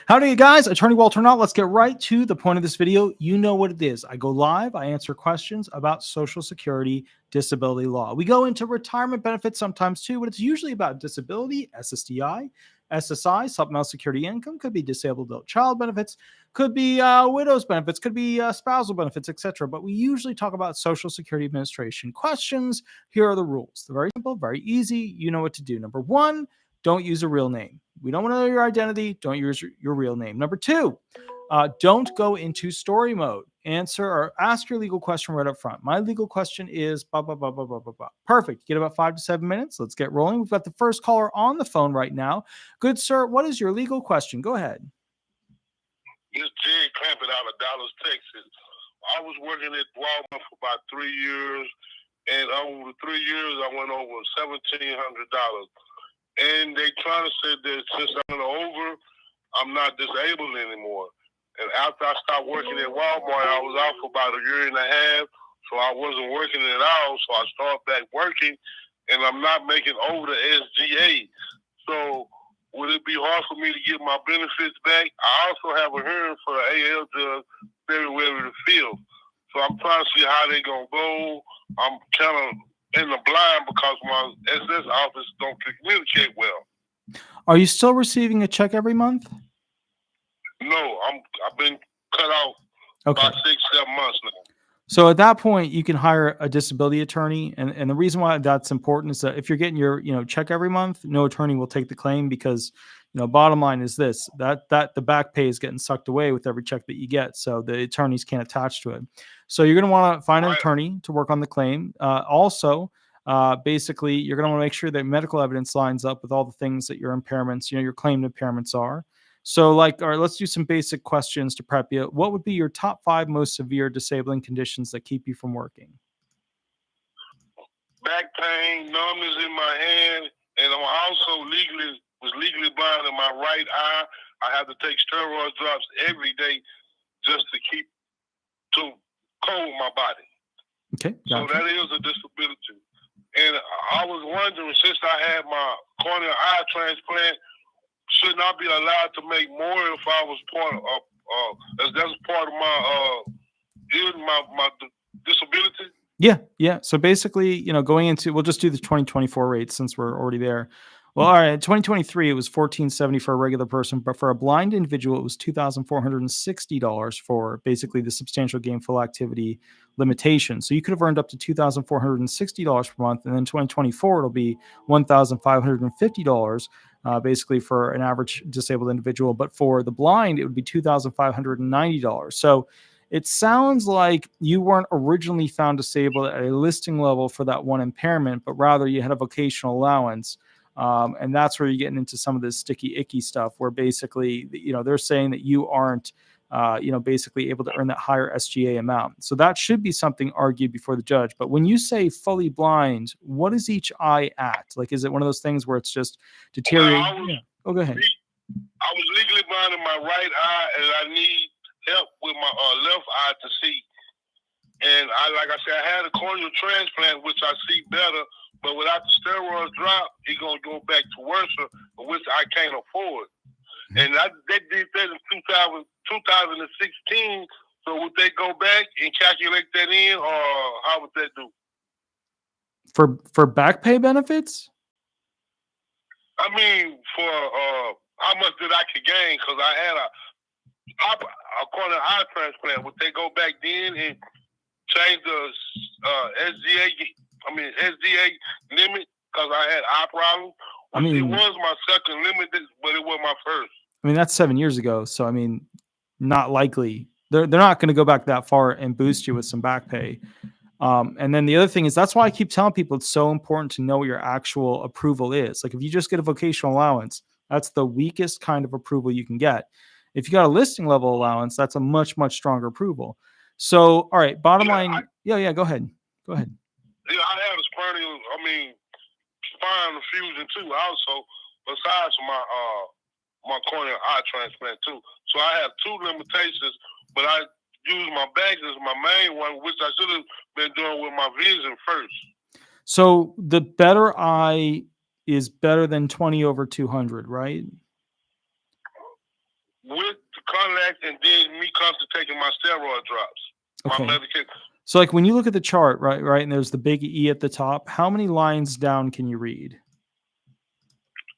Howdy, guys. Attorney Walter Hnot. Let's get right to the point of this video. You know what it is. I go live. I answer questions about Social Security disability law. We go into retirement benefits sometimes too, but it's usually about disability, SSDI, SSI, supplemental security income, could be disabled adult child benefits, could be widow's benefits, could be spousal benefits, etc. But we usually talk about Social Security Administration questions. Here are the rules. They're very simple, very easy. You know what to do. Number one, don't use a real name. We don't want to know your identity. Don't use your real name. Number two, don't go into story mode. Answer or ask your legal question right up front. My legal question is blah, blah, blah, blah, blah, blah, blah. Perfect. You get about 5 to 7 minutes. Let's get rolling. We've got the first caller on the phone right now. Good sir, what is your legal question? Go ahead. This Jay Clampett out of Dallas, Texas. I was working at Walmart for about 3 years, and over 3 years, I went over $1,700. And they trying to say that since I'm over, I'm not disabled anymore. And after I stopped working at Walmart, I was out for about a year and a half, so I wasn't working at all. So I started back working, and I'm not making over the SGA. So would it be hard for me to get my benefits back? I also have a hearing for the AL judge February the 5th. So I'm trying to see how they going to go. I'm kind of in the blind because my SS office don't communicate well. Are you still receiving a check every month? No, I've been cut out about 6-7 months now. So at that point, you can hire a disability attorney. And the reason why that's important is that if you're getting your check every month, no attorney will take the claim because bottom line is this, that the back pay is getting sucked away with every check that you get. So the attorneys can't attach to it. So you're going to want to find an attorney to work on the claim. Also, basically, you're going to want to make sure that medical evidence lines up with all the things that your impairments, your claimed impairments are. So all right, let's do some basic questions to prep you. What would be your top 5 most severe disabling conditions that keep you from working? Back pain, numbness in my hand, and I'm also was legally blind in my right eye. I have to take steroid drops every day just to cold my body. Okay. Gotcha. So that is a disability. And I was wondering, since I had my corneal eye transplant, shouldn't I be allowed to make more if I was part of that's part of my disability? Yeah. So basically, going into, we'll just do the 2024 rates since we're already there. Well, all right, in 2023, it was $1,470 for a regular person, but for a blind individual, it was $2,460 for basically the substantial gainful activity limitation. So you could have earned up to $2,460 per month, and then 2024, it'll be $1,550 basically for an average disabled individual. But for the blind, it would be $2,590. So it sounds like you weren't originally found disabled at a listing level for that one impairment, but rather you had a vocational allowance. And that's where you're getting into some of this sticky, icky stuff where basically, they're saying that you aren't, basically able to earn that higher SGA amount. So that should be something argued before the judge. But when you say fully blind, what is each eye at? Like, is it one of those things where it's just deteriorating? Well, go ahead. I was legally blind in my right eye, and I need help with my left eye to see. And like I said, I had a corneal transplant, which I see better. But without the steroids drop, he's going to go back to worse, which I can't afford. And they did that in 2016. So would they go back and calculate that in, or how would that do? For back pay benefits? I mean, for how much did I could gain? Because I had a corneal eye transplant. Would they go back then and change the SDA limit because I had eye problems? It was my second limit, but it was my first. That's 7 years ago. So, not likely. They're not going to go back that far and boost you with some back pay. And then the other thing is, that's why I keep telling people it's so important to know what your actual approval is. Like if you just get a vocational allowance, that's the weakest kind of approval you can get. If you got a listing level allowance, that's a much, much stronger approval. So, all right, bottom line. Go ahead. Yeah, I had a spinal fusion too also, besides my corneal eye transplant too. So I have 2 limitations, but I use my back as my main one, which I should have been doing with my vision first. So the better eye is better than 20/200, right? with the contact, and then me come to taking my steroid drops, Okay. my medication. So like when you look at the chart, right, and there's the big E at the top, how many lines down can you read?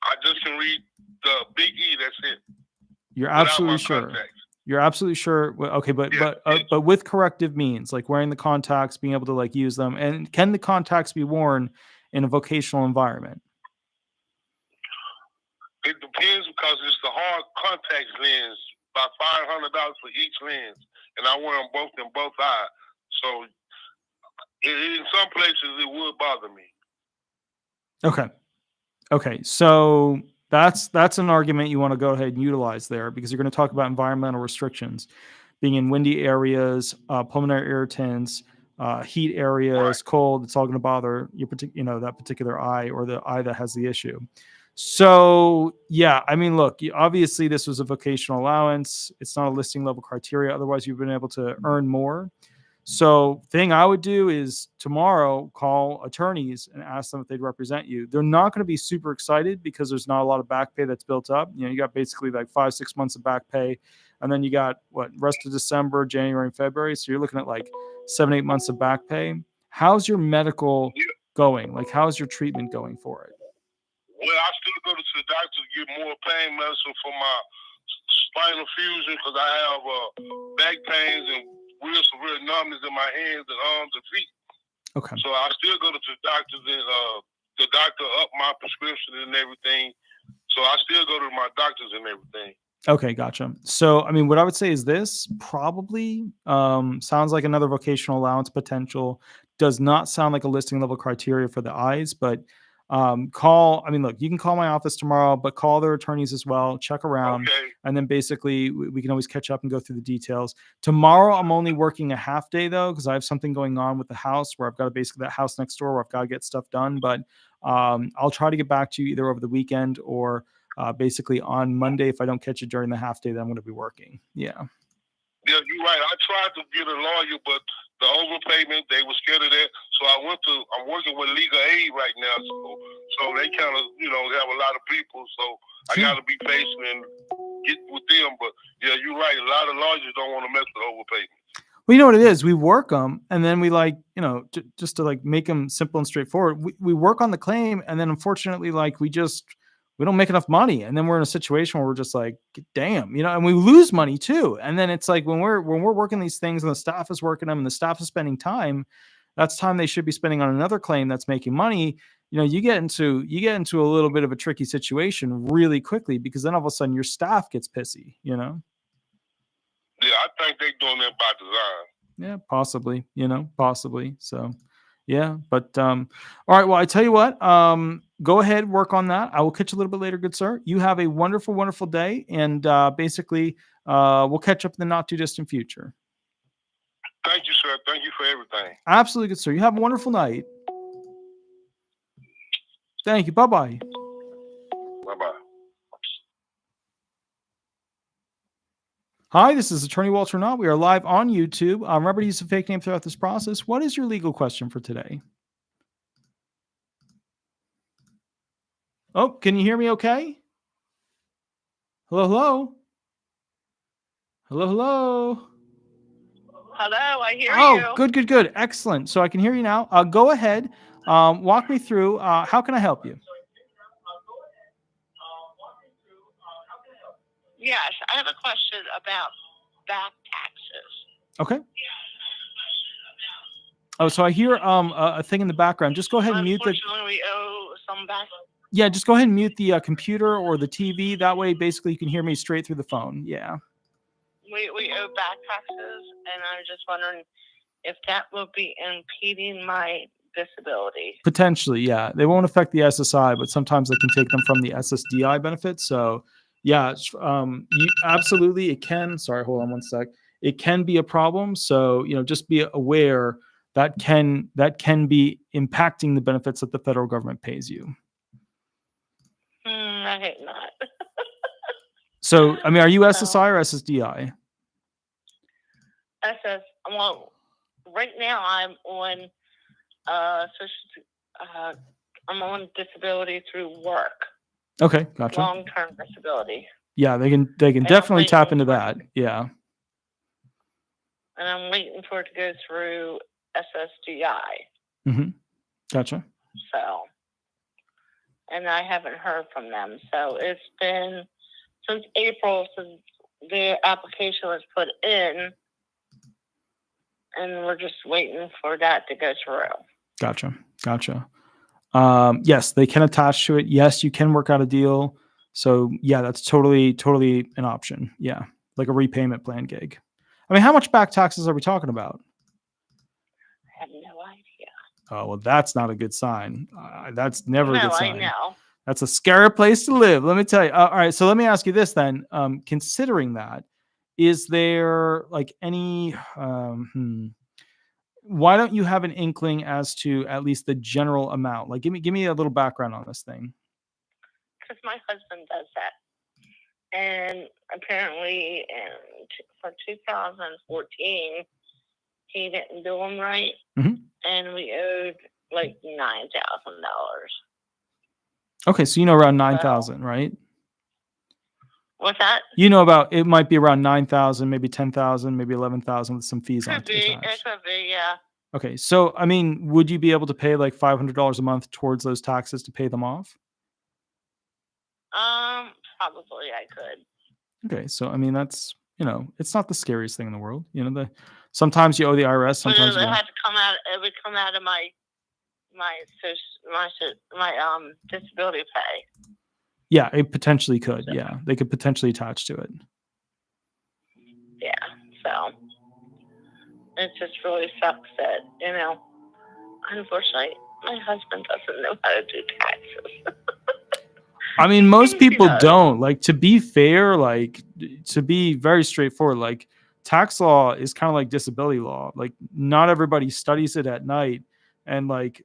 I just can read the big E. That's it. You're Without absolutely my sure. contacts. You're absolutely sure. Okay, but with corrective means, like wearing the contacts, being able to like use them, and can the contacts be worn in a vocational environment? It depends because it's the hard contact lens, about $500 for each lens, and I wear them both in both eyes. So in some places it would bother me. Okay. So that's an argument you want to go ahead and utilize there, because you're going to talk about environmental restrictions, being in windy areas, pulmonary irritants, heat areas, cold. It's all going to bother your that particular eye, or the eye that has the issue. So yeah, I mean, look, obviously this was a vocational allowance. It's not a listing level criteria. Otherwise, you've been able to earn more. So thing I would do is tomorrow call attorneys and ask them if they'd represent you. They're not going to be super excited because there's not a lot of back pay that's built up. You got basically like 5-6 months of back pay, and then you got rest of December, January, and February. So you're looking at like 7-8 months of back pay. How's your medical going? Like, how's your treatment going for it? Well, I still go to the doctor to get more pain medicine for my spinal fusion because I have back pains and real severe numbness in my hands and arms and feet. Okay. So I still go to the doctor, and the doctor upped my prescription and everything. So I still go to my doctors and everything. Okay, gotcha. So, I mean, what I would say is this probably sounds like another vocational allowance potential. Does not sound like a listing level criteria for the eyes, but look, you can call my office tomorrow, but call their attorneys as well, check around, and then basically we can always catch up and go through the details. Tomorrow, I'm only working a half day though, because I have something going on with the house where I've got basically that house next door where I've got to get stuff done. But I'll try to get back to you either over the weekend or basically on Monday. If I don't catch it during the half day that I'm going to be working. Yeah. Yeah, you're right. I tried to get a lawyer, but the overpayment, they were scared of that. So I'm working with legal aid right now. So they kind of, have a lot of people. So I got to be patient and get with them. But yeah, you're right. A lot of lawyers don't want to mess with overpayment. Well, you know what it is? We work them, and then we just to make them simple and straightforward. We work on the claim, and then unfortunately, we don't make enough money, and then we're in a situation where we're just like, damn, and we lose money too. And then it's like when we're working these things, and the staff is working them, and the staff is spending time, that's time they should be spending on another claim that's making money. You get into a little bit of a tricky situation really quickly, because then all of a sudden your staff gets pissy. Yeah, I think they're doing that by design. Yeah, possibly. Possibly. So. Yeah, but all right. Well, I tell you what, go ahead, work on that. I will catch you a little bit later, good sir. You have a wonderful, wonderful day, and basically, we'll catch up in the not too distant future. Thank you, sir. Thank you for everything. Absolutely, good sir. You have a wonderful night. Thank you. Bye-bye. Bye-bye. Hi, this is Attorney Walter Hnot. We are live on YouTube. Remember to use a fake name throughout this process. What is your legal question for today? Oh, can you hear me okay? Hello, hello? Hello, hello? Hello, I hear you. Oh, good. Excellent. So I can hear you now. Go ahead. Walk me through. How can I help you? Yes, I have a question about back taxes. Okay. Oh, so I hear a thing in the background. Just go ahead and mute the. Unfortunately, we owe some back. Yeah, just go ahead and mute the computer or the TV. That way, basically, you can hear me straight through the phone. Yeah. We owe back taxes, and I was just wondering if that will be impeding my disability. Potentially, yeah. They won't affect the SSI, but sometimes they can take them from the SSDI benefits. So, yeah, absolutely, it can. Sorry, hold on one sec. It can be a problem. So, just be aware that can be impacting the benefits that the federal government pays you. I hate not. So, I mean, are you SSI or SSDI? Well, right now I'm on I'm on disability through work. Okay, gotcha. Long-term disability. Yeah, they can definitely tap into that. Yeah. And I'm waiting for it to go through SSDI. Mm-hmm. Gotcha. So, and I haven't heard from them. So it's been since April since the application was put in, and we're just waiting for that to go through. Gotcha. Yes, they can attach to it. Yes, you can work out a deal. So yeah, that's totally an option. Yeah, like a repayment plan gig. I mean, how much back taxes are we talking about? I have no idea. Oh, well, that's not a good sign. That's never a good sign. I know. That's a scary place to live. Let me tell you. All right. So let me ask you this then. Considering that, is there like any, why don't you have an inkling as to at least the general amount? Like, give me a little background on this thing. Because my husband does that. And apparently for 2014, he didn't do them right. Mm-hmm. And we owed like $9,000. Okay, so you know around 9,000, right? What's that? You know about, it might be around 9,000, maybe 10,000, maybe 11,000 with some fees on it. It could be, yeah. Okay, so I mean, would you be able to pay like $500 a month towards those taxes to pay them off? Probably I could. Okay, so I mean, that's, it's not the scariest thing in the world. Sometimes you owe the IRS. Sometimes it had to come out. It would come out of my disability pay. Yeah, it potentially could. So, yeah, they could potentially attach to it. Yeah, so it just really sucks that unfortunately, my husband doesn't know how to do taxes. I mean, most people don't. Like, to be fair, like, to be very straightforward, like, tax law is kind of like disability law. Like, not everybody studies it at night and, like,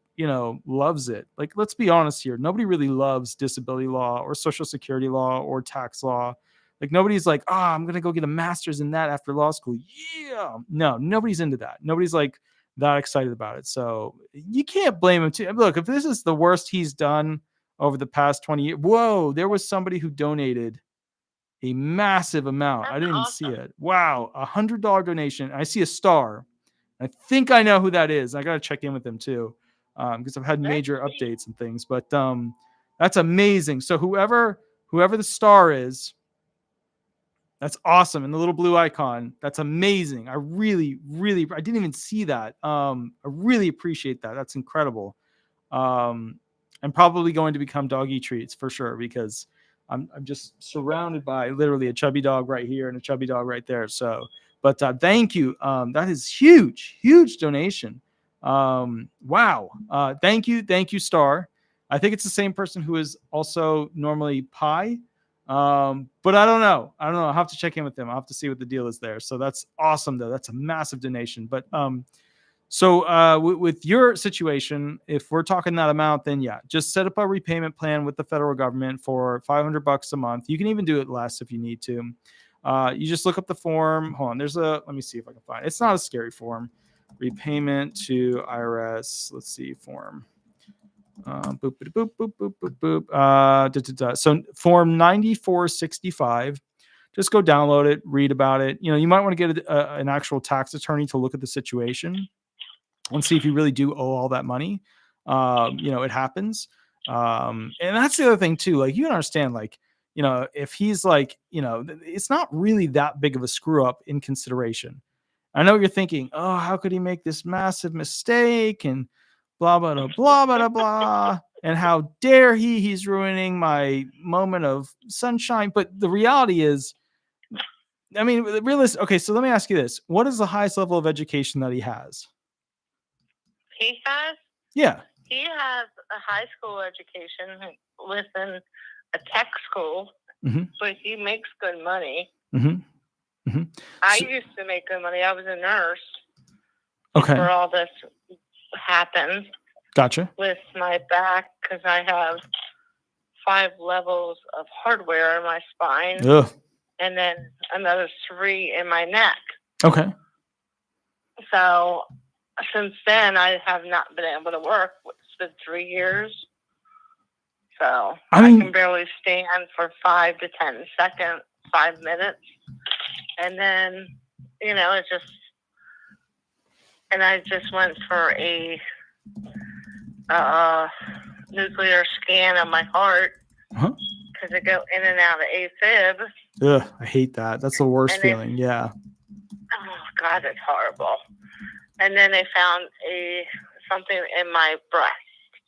loves it. Like, let's be honest here. Nobody really loves disability law or social security law or tax law. Like, nobody's like, I'm going to go get a master's in that after law school. Yeah. No, nobody's into that. Nobody's like that excited about it. So you can't blame him too. Look, if this is the worst he's done over the past 20 years. Whoa, there was somebody who donated a massive amount. I didn't even see it. Wow, $100 donation. I see a star. I think I know who that is. I got to check in with them too, because I've had major updates and things. But that's amazing. So whoever the star is, that's awesome. And the little blue icon, that's amazing. I really, I didn't even see that. I really appreciate that. That's incredible. I'm probably going to become doggy treats for sure, because I'm just surrounded by literally a chubby dog right here and a chubby dog right there. So, but thank you. That is huge donation. Wow. Thank you, Star. I think it's the same person who is also normally Pi. But I don't know. I'll have to check in with them. I'll have to see what the deal is there. So that's awesome though. That's a massive donation. But so with your situation, if we're talking that amount, then yeah, just set up a repayment plan with the federal government for $500 a month. You can even do it less if you need to. You just look up the form. Hold on. Let me see if I can find it. It's not a scary form. Repayment to IRS. Let's see, form. Boop, boop, boop, boop, boop, boop. So form 9465. Just go download it, read about it. You might want to get an actual tax attorney to look at the situation and see if you really do owe all that money. It happens. And that's the other thing too. Like, you understand, like, if he's like, it's not really that big of a screw up in consideration. I know you're thinking, oh, how could he make this massive mistake? And blah, blah, blah, blah, blah, blah. And how dare he's ruining my moment of sunshine. But the reality is, I mean, okay, so let me ask you this. What is the highest level of education that he has? He has? Yeah. He has a high school education within a tech school, but he makes good money. I used to make good money. I was a nurse. Okay. Before all this happened. Gotcha. With my back, because I have 5 levels of hardware in my spine. Ugh. And then another 3 in my neck. Okay. So since then, I have not been able to work. It's been 3 years. So I mean, can barely stand for 5 to 10 seconds, 5 minutes. And then, it just, and I just went for a nuclear scan of my heart because I go in and out of AFib. Ugh, I hate that. That's the worst And feeling. Yeah. Oh God, it's horrible. And then they found something in my breast.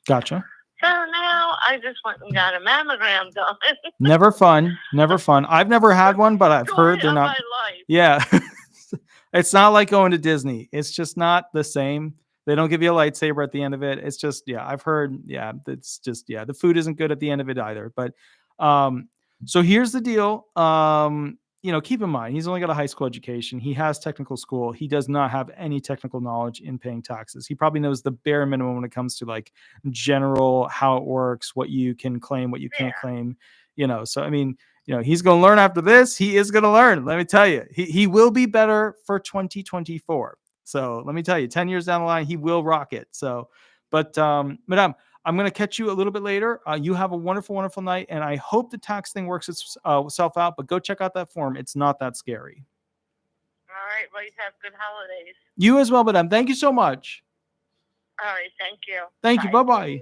Gotcha. So now I just went and got a mammogram done. Never fun. Never fun. I've never had one, but I've heard they're not. My life. Yeah. It's not like going to Disney. It's just not the same. They don't give you a lightsaber at the end of it. It's just, yeah, I've heard, yeah, it's just, yeah, the food isn't good at the end of it either. But so here's the deal. Keep in mind, he's only got a high school education. He has technical school. He does not have any technical knowledge in paying taxes. He probably knows the bare minimum when it comes to like general how it works, what you can claim, what you can't claim. So I mean, he's going to learn after this. He is going to learn. Let me tell you, he will be better for 2024. So let me tell you, 10 years down the line, he will rock it. So, but Madame, I'm going to catch you a little bit later. You have a wonderful, wonderful night. And I hope the tax thing works itself out, but go check out that form. It's not that scary. All right. Well, you have good holidays. You as well, Madame. Thank you so much. All right. Thank you. Thank you. Bye-bye.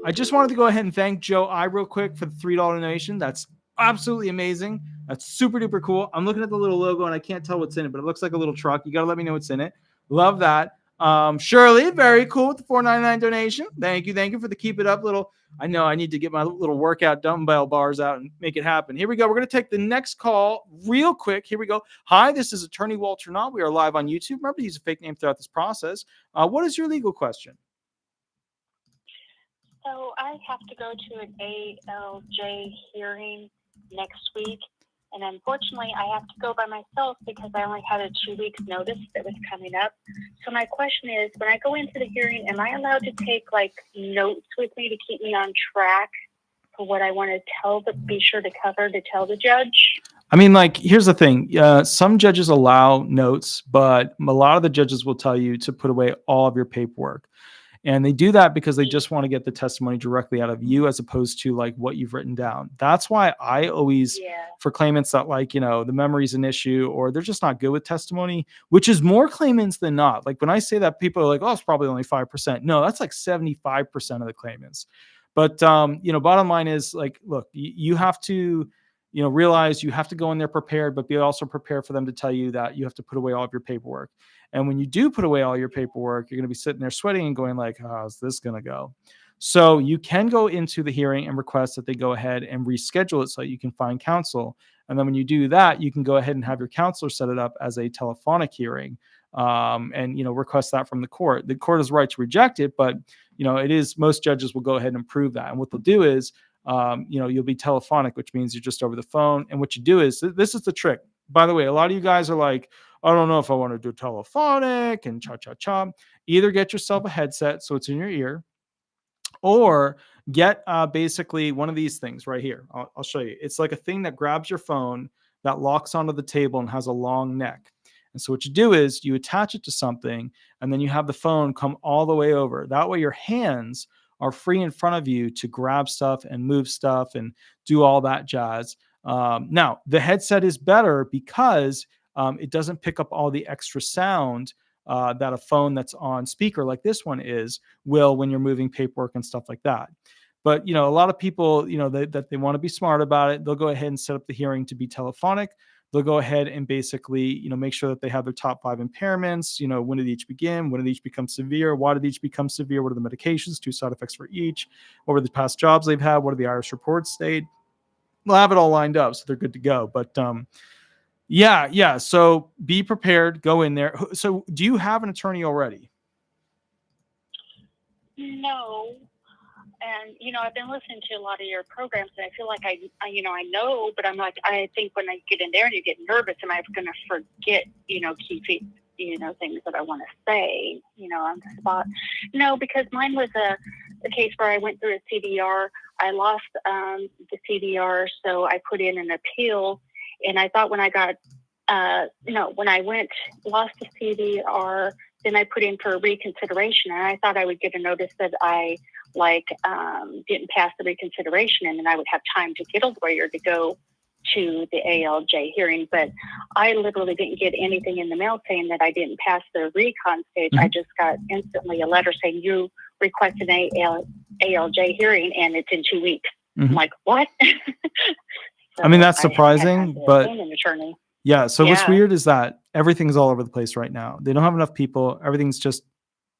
I just wanted to go ahead and thank Joe I real quick for the $3 donation. That's absolutely amazing. That's super duper cool. I'm looking at the little logo and I can't tell what's in it, but it looks like a little truck. You got to let me know what's in it. Love that. Shirley, very cool with the $4.99 donation. Thank you for the keep it up little. I know I need to get my little workout dumbbell bars out and make it happen. Here we go. We're going to take the next call real quick. Here we go. Hi, this is Attorney Walter Hnot. We are live on YouTube. Remember to use a fake name throughout this process. What is your legal question? So I have to go to an ALJ hearing next week. And unfortunately, I have to go by myself because I only had a 2 weeks notice that was coming up. So my question is, when I go into the hearing, am I allowed to take like notes with me to keep me on track for what I want to be sure to cover to tell the judge? I mean, like, here's the thing. Some judges allow notes, but a lot of the judges will tell you to put away all of your paperwork. And they do that because they just want to get the testimony directly out of you as opposed to like what you've written down. That's why I always, for claimants that like, the memory's an issue or they're just not good with testimony, which is more claimants than not. Like when I say that, people are like, oh, it's probably only 5%. No, that's like 75% of the claimants. But, bottom line is like, look, you have to, realize you have to go in there prepared, but be also prepared for them to tell you that you have to put away all of your paperwork. And when you do put away all your paperwork, you're going to be sitting there sweating and going like, how's this going to go? So you can go into the hearing and request that they go ahead and reschedule it so that you can find counsel. And then when you do that, you can go ahead and have your counselor set it up as a telephonic hearing and request that from the court. The court has the right to reject it, but it is, most judges will go ahead and approve that. And what they'll do is, you'll be telephonic, which means you're just over the phone. And what you do is, this is the trick. By the way, a lot of you guys are like, I don't know if I want to do telephonic and cha-cha-cha. Either get yourself a headset so it's in your ear, or get basically one of these things right here. I'll show you. It's like a thing that grabs your phone that locks onto the table and has a long neck. And so what you do is you attach it to something, and then you have the phone come all the way over. That way your hands are free in front of you to grab stuff and move stuff and do all that jazz. Now, the headset is better because it doesn't pick up all the extra sound that a phone that's on speaker like this one will when you're moving paperwork and stuff like that. But, a lot of people, that they want to be smart about it. They'll go ahead and set up the hearing to be telephonic. They'll go ahead and basically, make sure that they have their top 5 impairments. When did each begin? When did each become severe? Why did each become severe? What are the medications? 2 side effects for each? What were the past jobs they've had? What are the IRS reports state? They'll have it all lined up, so they're good to go. But yeah. So be prepared. Go in there. So do you have an attorney already? No. And, I've been listening to a lot of your programs, and I feel like I know, but I'm like, I think when I get in there and you get nervous, am I going to forget, key things that I want to say, on the spot? No, because mine was a case where I went through a CDR. I lost the CDR, so I put in an appeal, and I thought when I got, lost the CDR, then I put in for reconsideration, and I thought I would get a notice that I didn't pass the reconsideration, and then I would have time to get a lawyer to go to the ALJ hearing. But I literally didn't get anything in the mail saying that I didn't pass the recon stage. I just got instantly a letter saying you requested an ALJ hearing and it's in 2 weeks. I'm like, what? So I mean, that's I had surprising, to but find an attorney. yeah. So what's Yeah. weird is that everything's all over the place right now. They don't have enough people. Everything's just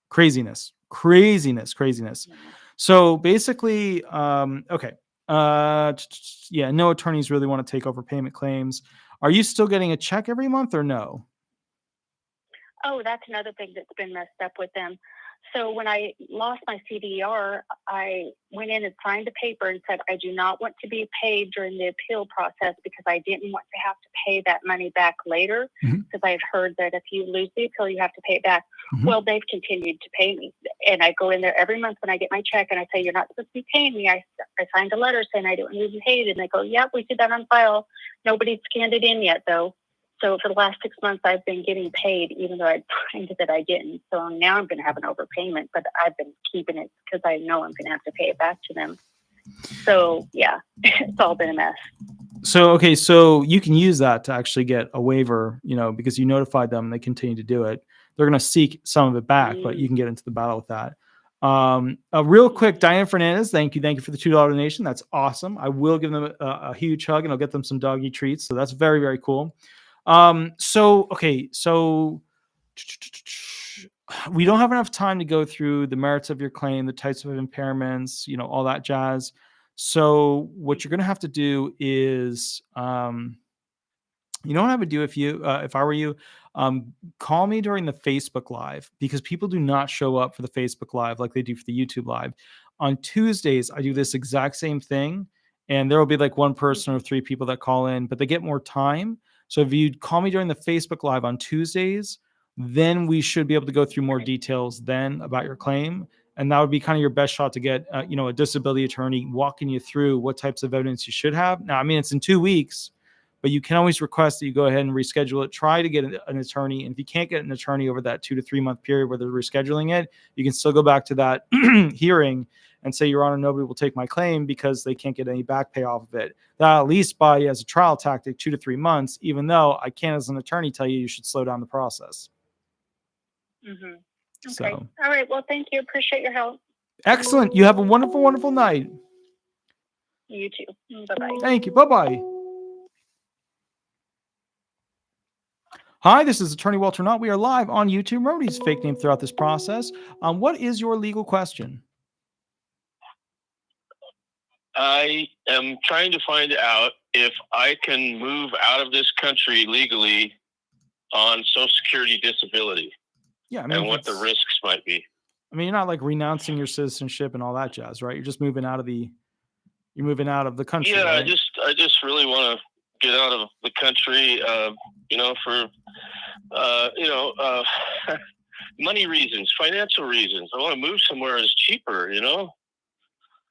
craziness. So basically, okay. Yeah, no attorneys really want to take over payment claims. Are you still getting a check every month or no? Oh, that's another thing that's been messed up with them. So when I lost my CDR, I went in and signed a paper and said, I do not want to be paid during the appeal process because I didn't want to have to pay that money back later, because I had heard that if you lose the appeal, you have to pay it back. Well, they've continued to pay me. And I go in there every month when I get my check and I say, you're not supposed to be paying me. I signed a letter saying I didn't want to be paid. And they go, yep, we did that on file. Nobody's scanned it in yet, though. So for the last 6 months, I've been getting paid, even though I signed that I didn't. So now I'm going to have an overpayment, but I've been keeping it because I know I'm going to have to pay it back to them. So yeah, it's all been a mess. So, okay. So you can use that to actually get a waiver, because you notified them and they continue to do it. They're going to seek some of it back, but you can get into the battle with that. Real quick, Diane Fernandez, thank you for the $2 donation. That's awesome. I will give them a huge hug and I'll get them some doggy treats. So that's very, very cool. So we don't have enough time to go through the merits of your claim, the types of impairments, all that jazz. So what you're going to have to do is, what I would do if I were you, call me during the Facebook Live, because people do not show up for the Facebook Live like they do for the YouTube Live. On Tuesdays, I do this exact same thing, and there will be like one person or 3 people that call in, but they get more time. So if you call me during the Facebook Live on Tuesdays, then we should be able to go through more details then about your claim. And that would be kind of your best shot to get, a disability attorney walking you through what types of evidence you should have. Now, I mean, it's in 2 weeks, but you can always request that you go ahead and reschedule it. Try to get an attorney. And if you can't get an attorney over that 2 to 3 month period where they're rescheduling it, you can still go back to that hearing and say, Your Honor, nobody will take my claim because they can't get any back pay off of it. That'll at least buy you, as a trial tactic, 2 to 3 months, even though I can't, as an attorney, tell you should slow down the process. Okay. So, all right. Well, thank you. Appreciate your help. Excellent. You have a wonderful, wonderful night. You too. Bye-bye. Thank you. Bye-bye. Hi, this is Attorney Walter Hnot. We are live on YouTube. Remember, he's fake name throughout this process. What is your legal question? I am trying to find out if I can move out of this country legally on Social Security disability. Yeah, I mean, and what the risks might be. I mean, you're not like renouncing your citizenship and all that jazz, right? You're just moving out of the country. Yeah, right? I just really want to get out of the country, for money reasons, financial reasons. I want to move somewhere that's cheaper,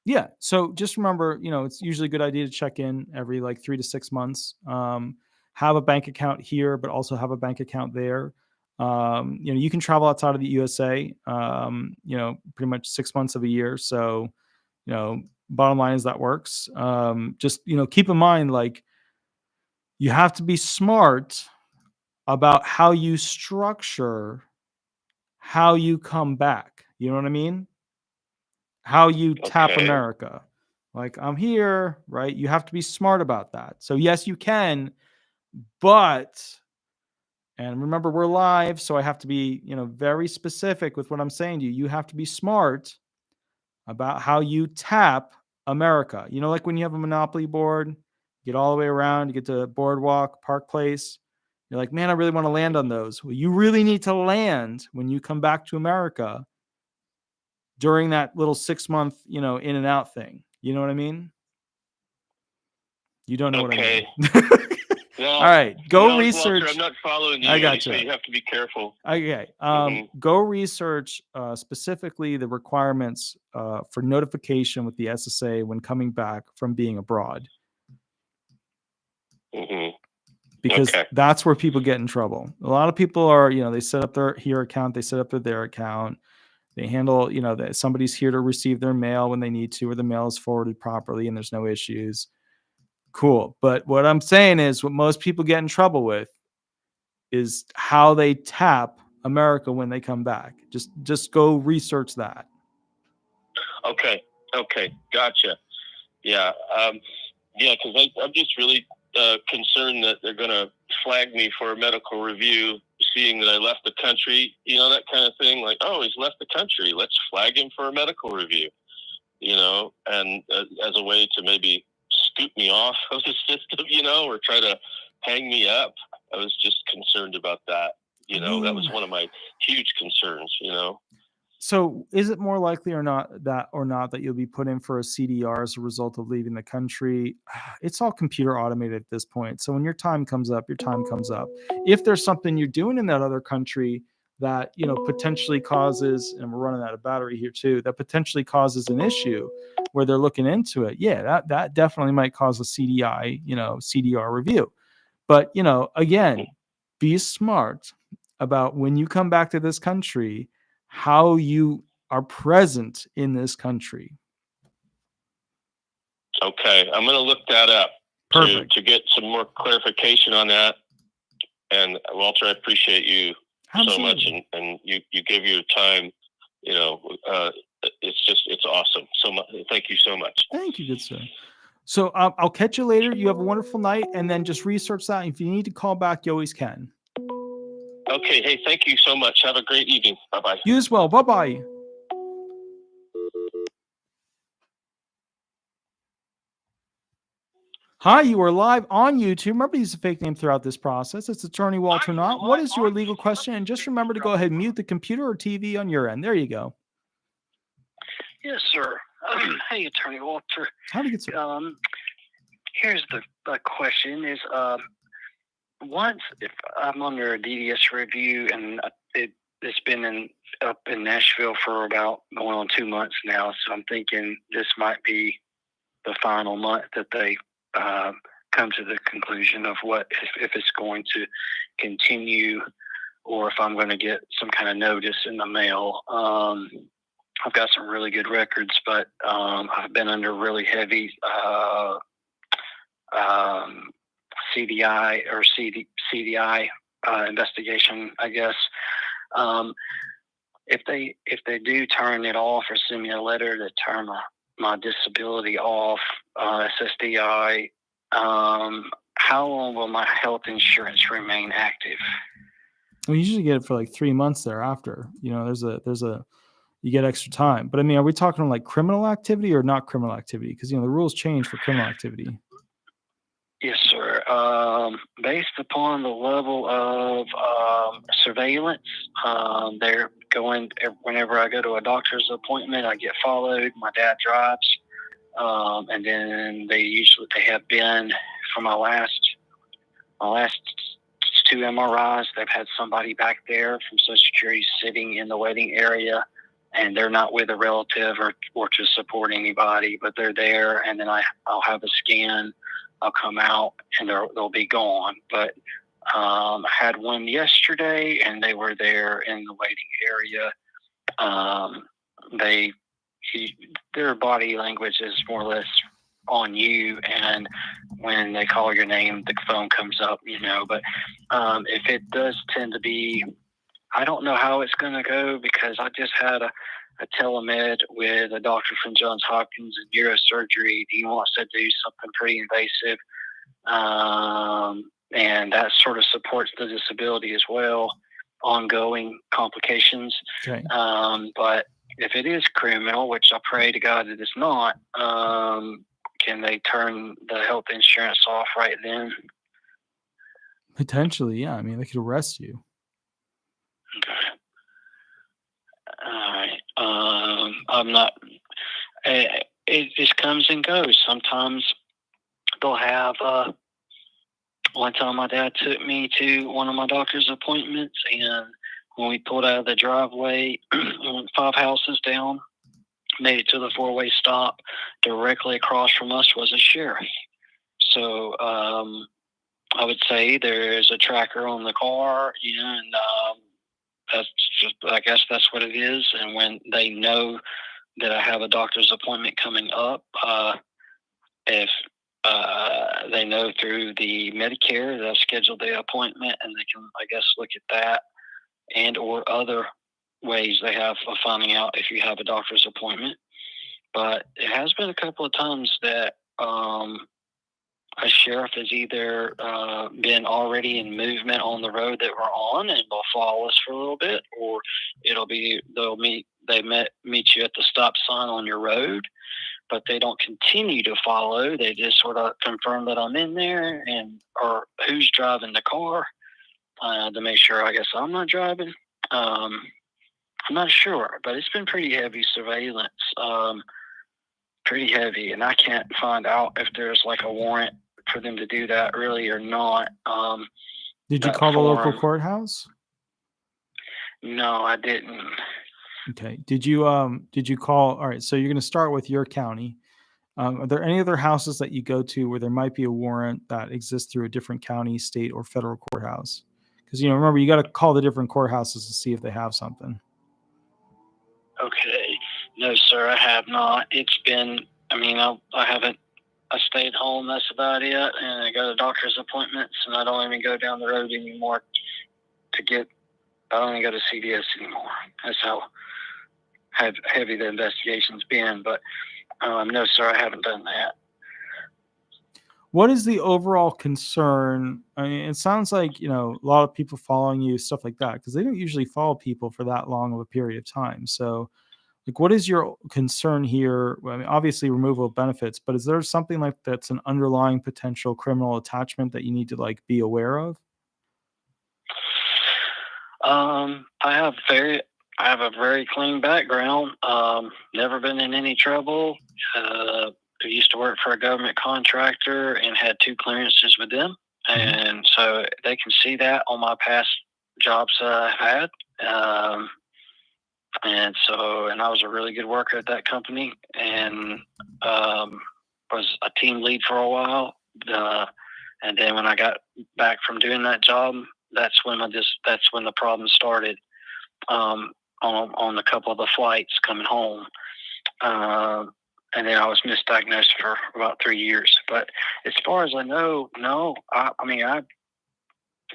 Yeah. So just remember, it's usually a good idea to check in every like 3 to 6 months. Have a bank account here, but also have a bank account there. You can travel outside of the USA, pretty much 6 months of a year. So, bottom line is that works. Just, keep in mind, like, you have to be smart about how you structure how you come back. You know what I mean? How you tap America. Like, I'm here, right? You have to be smart about that. So yes, you can, and remember, we're live, so I have to be, very specific with what I'm saying to you. You have to be smart about how you tap America. Like when you have a Monopoly board, you get all the way around, you get to Boardwalk, Park Place. You're like, man, I really want to land on those. Well, you really need to land when you come back to America during that little 6 month, in and out thing. You know what I mean? You don't know what I mean. Well, all right, go research. Walter, I'm not following you. I got you. So you have to be careful. Okay. Go research specifically the requirements for notification with the SSA when coming back from being abroad. because Okay. that's where people get in trouble. A lot of people are, they set up their here account, they set up their account, they handle, that somebody's here to receive their mail when they need to, or the mail is forwarded properly and there's no issues. Cool. But what I'm saying is what most people get in trouble with is how they tap America when they come back. Just go research that. Okay. Gotcha. Yeah. Because I'm just really concerned that they're going to flag me for a medical review, seeing that I left the country, that kind of thing. Like, oh, he's left the country. Let's flag him for a medical review, and as a way to maybe scoop me off of the system, or try to hang me up. I was just concerned about that. That was one of my huge concerns, So is it more likely or not that you'll be put in for a CDR as a result of leaving the country? It's all computer automated at this point. So when your time comes up, If there's something you're doing in that other country that, potentially causes, and we're running out of battery here too, that potentially causes an issue where they're looking into it. Yeah, that definitely might cause a CDI, CDR review. But, again, be smart about when you come back to this country, how you are present in this country. Okay, I'm going to look that up to get some more clarification on that. And Walter, I appreciate you so much, and you give your time. It's awesome. So much. Thank you so much. Thank you, good sir. So I'll catch you later. You have a wonderful night, and then just research that. If you need to call back, you always can. Okay. Hey, thank you so much. Have a great evening. Bye-bye. You as well. Bye-bye. Hi, you are live on YouTube. Remember to use a fake name throughout this process. It's Attorney Walter Hnot. What is your legal question? And just remember to go ahead and mute the computer or TV on your end. There you go. Yes, sir. Hey, Attorney Walter. How do you get to Here's the question is, once if I'm under a DDS review and it's been up in Nashville for about going on 2 months now, so I'm thinking this might be the final month that they come to the conclusion of what if it's going to continue or if I'm going to get some kind of notice in the mail. I've got some really good records, but I've been under really heavy CDI or CDI investigation, I guess. If they do turn it off or send me a letter to turn my disability off, SSDI, how long will my health insurance remain active? We usually get it for like 3 months thereafter. You get extra time. But I mean, are we talking like criminal activity or not criminal activity? Because, the rules change for criminal activity. Yes, sir. Based upon the level of surveillance, they're going, whenever I go to a doctor's appointment, I get followed. My dad drives. And then they have been for my last 2 MRIs. They've had somebody back there from Social Security sitting in the waiting area, and they're not with a relative or to support anybody, but they're there. And then I'll have a scan. I'll come out and they'll be gone. But I had one yesterday, and they were there in the waiting area. Their body language is more or less on you, and when they call your name, the phone comes up, But if it does tend to be, I don't know how it's going to go, because I just had a telemed with a doctor from Johns Hopkins in neurosurgery. He wants to do something pretty invasive, and that sort of supports the disability as well, ongoing complications. Okay. But if it is criminal, which I pray to God that it's not, can they turn the health insurance off right then? Potentially, yeah. I mean, they could arrest you. Okay. All right. I'm not. It just comes and goes. Sometimes they'll have. One time, my dad took me to one of my doctor's appointments, and when we pulled out of the driveway, went 5 houses down, made it to the 4-way stop. Directly across from us was a sheriff. So I would say there's a tracker on the car, and that's just, I guess that's what it is. And when they know that I have a doctor's appointment coming up, if they know through the Medicare that I've scheduled the appointment, and they can, I guess, look at that and or other ways they have of finding out if you have a doctor's appointment. But it has been a couple of times that a sheriff has either been already in movement on the road that we're on and will follow us for a little bit, or they'll meet you at the stop sign on your road, but they don't continue to follow. They just sort of confirm that I'm in there or who's driving the car to make sure, I guess, I'm not driving. I'm not sure, but it's been pretty heavy surveillance, pretty heavy, and I can't find out if there's like a warrant for them to do that really or not. Did you call the local courthouse? No, I didn't. Okay. Did you call? All right. So you're going to start with your county. Are there any other houses that you go to where there might be a warrant that exists through a different county, state, or federal courthouse? Because, remember, you got to call the different courthouses to see if they have something. Okay. No, sir, I have not. It's been, I stayed home. That's about it. And I go to doctor's appointments, and I don't even go down the road anymore I don't even go to CVS anymore. That's how heavy the investigation's been. But no, sir, I haven't done that. What is the overall concern? I mean, it sounds like, a lot of people following you, stuff like that, because they don't usually follow people for that long of a period of time. So, like, what is your concern here? I mean, obviously removal of benefits, but is there something like that's an underlying potential criminal attachment that you need to like be aware of? I have a very clean background. Never been in any trouble. I used to work for a government contractor and had 2 clearances with them. And so they can see that on my past jobs that I've had. And I was a really good worker at that company, and was a team lead for a while. And then when I got back from doing that job, that's when the problem started on a couple of the flights coming home. And then I was misdiagnosed for about 3 years. But as far as I know, no.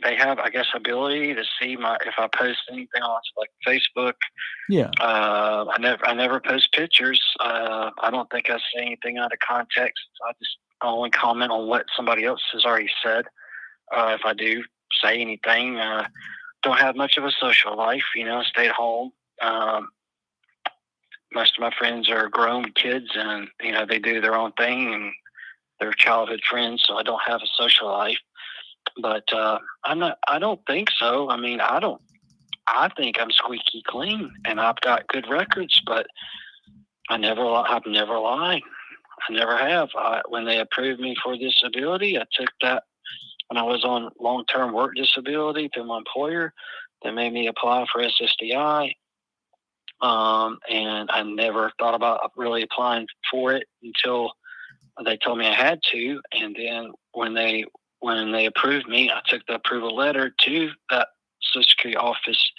They have, I guess, ability to see if I post anything on like Facebook. Yeah. I never post pictures. I don't think I say anything out of context. I only comment on what somebody else has already said. If I do say anything, don't have much of a social life. Stay at home. Most of my friends are grown kids, and they do their own thing, and they're childhood friends. So I don't have a social life. But I don't think so. I think I'm squeaky clean, and I've got good records. But I've never lied. I never have. When they approved me for disability, I took that when I was on long-term work disability through my employer. They made me apply for SSDI, and I never thought about really applying for it until they told me I had to. And then when they approved me, I took the approval letter to that Social Security office,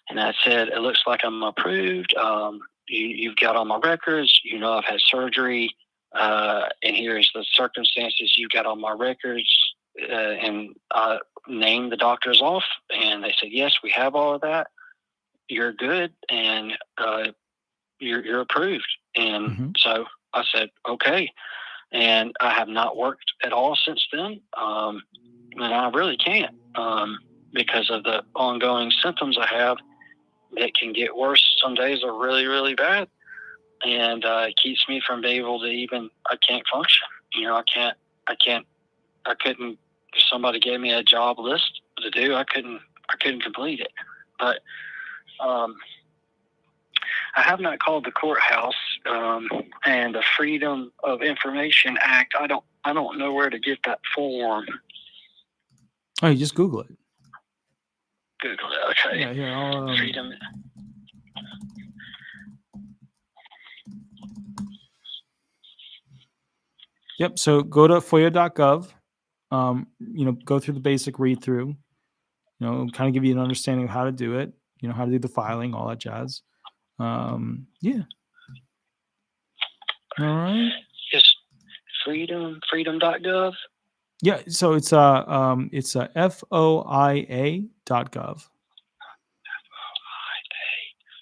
and I said, "It looks like I'm approved. You've got all my records. I've had surgery, and here's the circumstances. You've got all my records." And I named the doctors off, and they said, "Yes, we have all of that. You're good, and you're approved." And so I said, "Okay." And I have not worked at all since then. And I really can't because of the ongoing symptoms I have that can get worse. Some days are really, really bad. And it keeps me from being able to I can't function. I couldn't, if somebody gave me a job list to do, I couldn't complete it. But I have not called the courthouse, and the Freedom of Information Act. I don't know where to get that form. Oh, you just Google it. Google it. Okay. Yeah, here. Freedom. Yep. So go to FOIA.gov, Go through the basic read through, kind of give you an understanding of how to do it, how to do the filing, all that jazz. Yeah. All right. Just freedom.gov. Yeah. So it's FOIA.gov.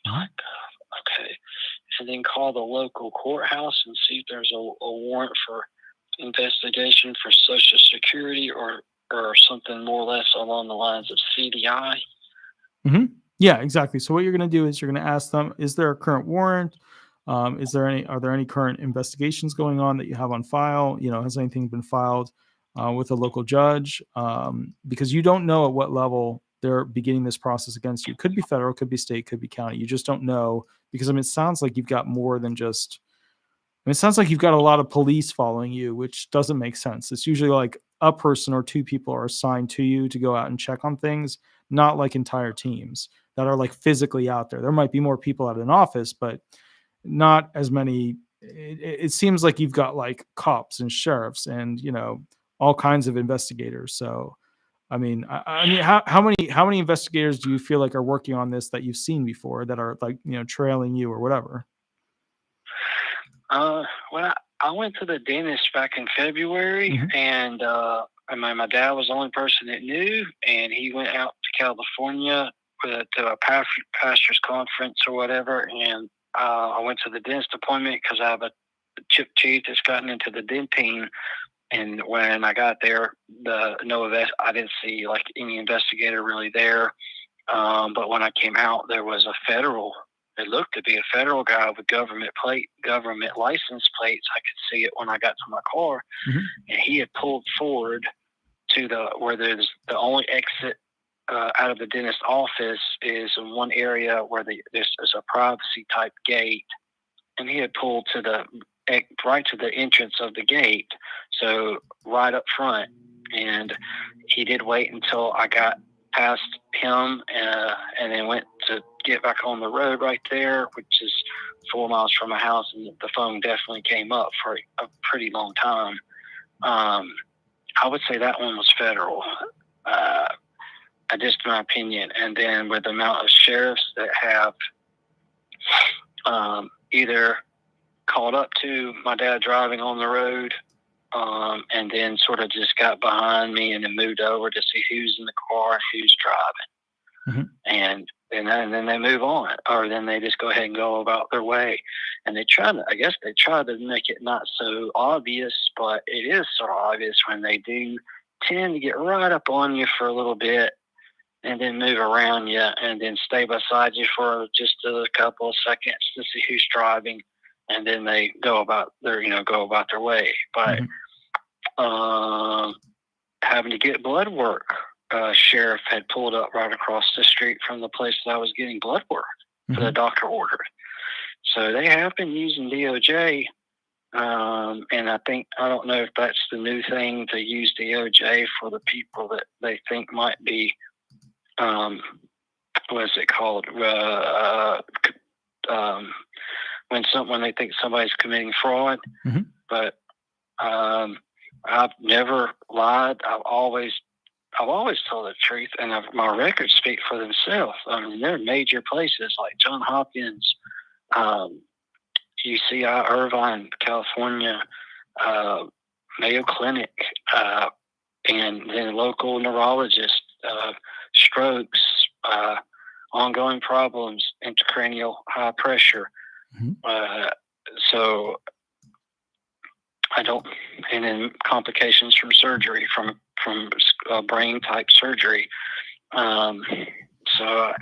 Okay. And then call the local courthouse and see if there's a warrant for investigation for Social Security or something more or less along the lines of CDI. Mm-hmm. Yeah, exactly. So what you're going to do is you're going to ask them, is there a current warrant? Are there any current investigations going on that you have on file? Has anything been filed with a local judge? Because you don't know at what level they're beginning this process against you. Could be federal, could be state, could be county. You just don't know, because it sounds like you've got more than just. It sounds like you've got a lot of police following you, which doesn't make sense. It's usually like a person or two people are assigned to you to go out and check on things, not like entire teams that are like physically out there. There might be more people at an office, but not as many. It seems like you've got like cops and sheriffs and, all kinds of investigators. So, I mean, how many investigators do you feel like are working on this that you've seen before that are like, trailing you or whatever? Well, I went to the dentist back in February, Mm-hmm. and my dad was the only person that knew, and he went out to California to a pastor's conference or whatever, and I went to the dentist appointment because I have a chipped tooth that's gotten into the dentine. And when I got there, I didn't see like any investigator really there. But when I came out, there was it looked to be a federal guy with government license plates. I could see it when I got to my car. Mm-hmm. And he had pulled forward to where there's the only exit out of the dentist office is in one area where there's a privacy type gate. And he had pulled right to the entrance of the gate, so right up front. And he did wait until I got past him, and then went to get back on the road right there, which is 4 miles from my house, and the phone definitely came up for a pretty long time. I would say that one was federal, just my opinion. And then with the amount of sheriffs that have either called up to my dad driving on the road, and then sort of just got behind me and then moved over to see who's in the car and who's driving. Mm-hmm. And then they move on, or then they just go ahead and go about their way. And they try to make it not so obvious, but it is so obvious when they do tend to get right up on you for a little bit and then move around you and then stay beside you for just a couple of seconds to see who's driving. And then they go about their way. But having to get blood work, sheriff had pulled up right across the street from the place that I was getting blood work for the doctor ordered. So they have been using DOJ, and I don't know if that's the new thing to use DOJ for the people that they think might be, what is it called? When they think somebody's committing fraud. Mm-hmm. But I've never lied. I've always told the truth, and my records speak for themselves. I mean, there are major places like Johns Hopkins, UCI Irvine, California, Mayo Clinic, and then local neurologists, strokes, ongoing problems, intracranial high pressure. Mm-hmm. So and then complications from surgery, from brain type surgery. So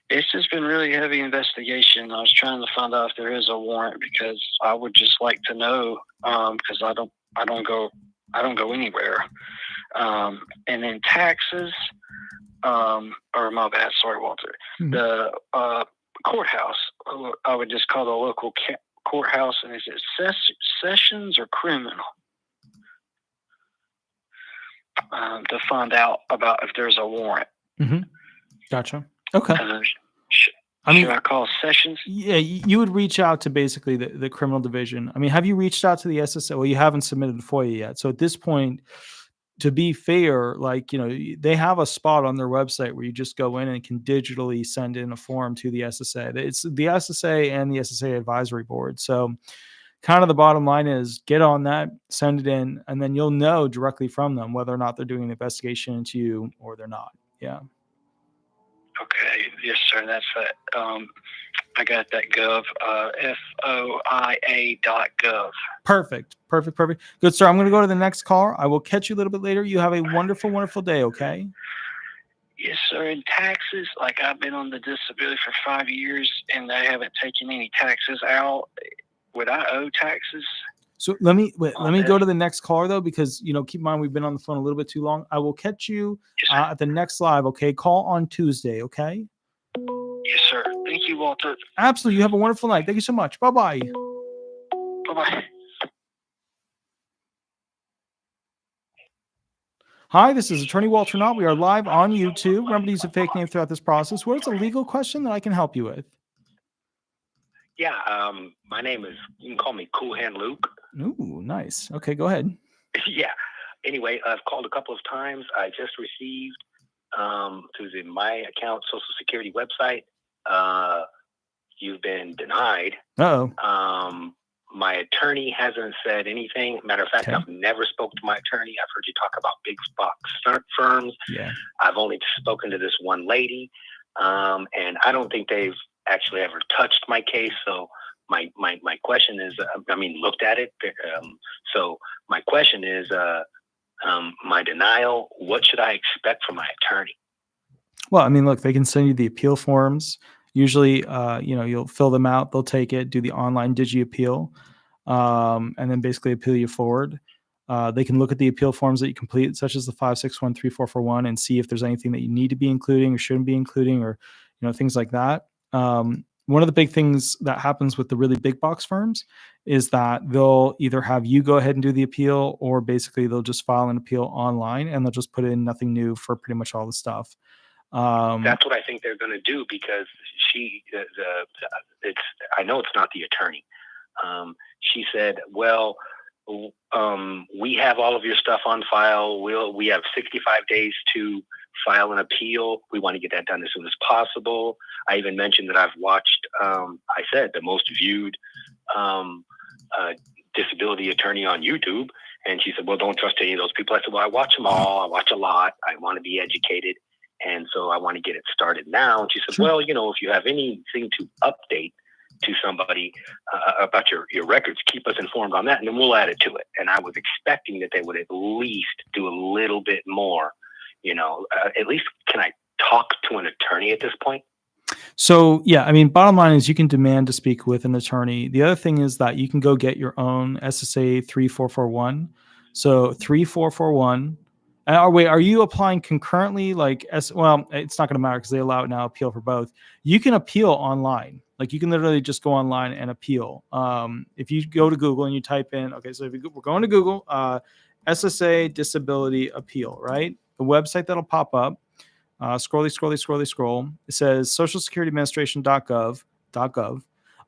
it's just been really heavy investigation. I was trying to find out if there is a warrant, because I would just like to know, because I don't go anywhere. And then taxes, or my bad, sorry, Walter. Mm-hmm. The courthouse, I would just call the local courthouse, and is it sessions or criminal? To find out about if there's a warrant. Mm-hmm. Gotcha. Okay. Should I call sessions? Yeah, you would reach out to basically the criminal division. I mean, have you reached out to the SSDI? Well, you haven't submitted the FOIA yet. So at this point, to be fair, like, they have a spot on their website where you just go in and can digitally send in a form to the SSA. It's the SSA and the SSA advisory board. So kind of the bottom line is get on that, send it in, and then you'll know directly from them whether or not they're doing an investigation into you or they're not. Yeah. Okay. Yes, sir. That's it. I got that gov, FOIA.gov. Perfect. Good, sir. I'm going to go to the next caller. I will catch you a little bit later. You have a wonderful, wonderful day. Okay. Yes, sir. In taxes, like I've been on the disability for 5 years and I haven't taken any taxes out. Would I owe taxes? So let me go to the next caller though, because keep in mind we've been on the phone a little bit too long. I will catch you at the next live. Okay, call on Tuesday. Okay. Yes, sir. Thank you, Walter. Absolutely. You have a wonderful night. Thank you so much. Bye bye. Bye bye. Hi, this is Attorney Walter Hnot. We are live on YouTube. Remember to use a fake name throughout this process. What is a legal question that I can help you with? Yeah, my name is, you can call me Cool Hand Luke. Ooh, nice. Okay, go ahead. Yeah. Anyway, I've called a couple of times. I just received through the My Account Social Security website. You've been denied. Uh-oh. My attorney hasn't said anything. Matter of fact, Okay. I've never spoken to my attorney. I've heard you talk about big box firms. Yeah. I've only spoken to this one lady, and I don't think they've actually ever touched my case. So my question is, looked at it. So my question is, my denial, what should I expect from my attorney? Well, look, they can send you the appeal forms. Usually, you'll fill them out. They'll take it, do the online digi appeal, and then basically appeal you forward. They can look at the appeal forms that you complete, such as the 5613441, and see if there's anything that you need to be including or shouldn't be including, or things like that. One of the big things that happens with the really big box firms is that they'll either have you go ahead and do the appeal, or basically they'll just file an appeal online and they'll just put in nothing new for pretty much all the stuff. That's what I think they're going to do, because I know it's not the attorney. She said, well, we have all of your stuff on file. We have 65 days to file an appeal. We want to get that done as soon as possible. I even mentioned that I've watched, I said, the most viewed disability attorney on YouTube. And she said, well, don't trust any of those people. I said, well, I watch them all. I watch a lot. I want to be educated. And so I want to get it started now. And she said, well, if you have anything to update to somebody about your records, keep us informed on that, and then we'll add it to it. And I was expecting that they would at least do a little bit more, at least can I talk to an attorney at this point? So, yeah, bottom line is you can demand to speak with an attorney. The other thing is that you can go get your own SSA 3441. So 3441. Wait, are you applying concurrently? Well, it's not going to matter because they allow it now, appeal for both. You can appeal online. Like, you can literally just go online and appeal. If you go to Google and you type in, okay, so we're going to Google, SSA disability appeal, right? The website that'll pop up, scroll. It says socialsecurityadministration.gov,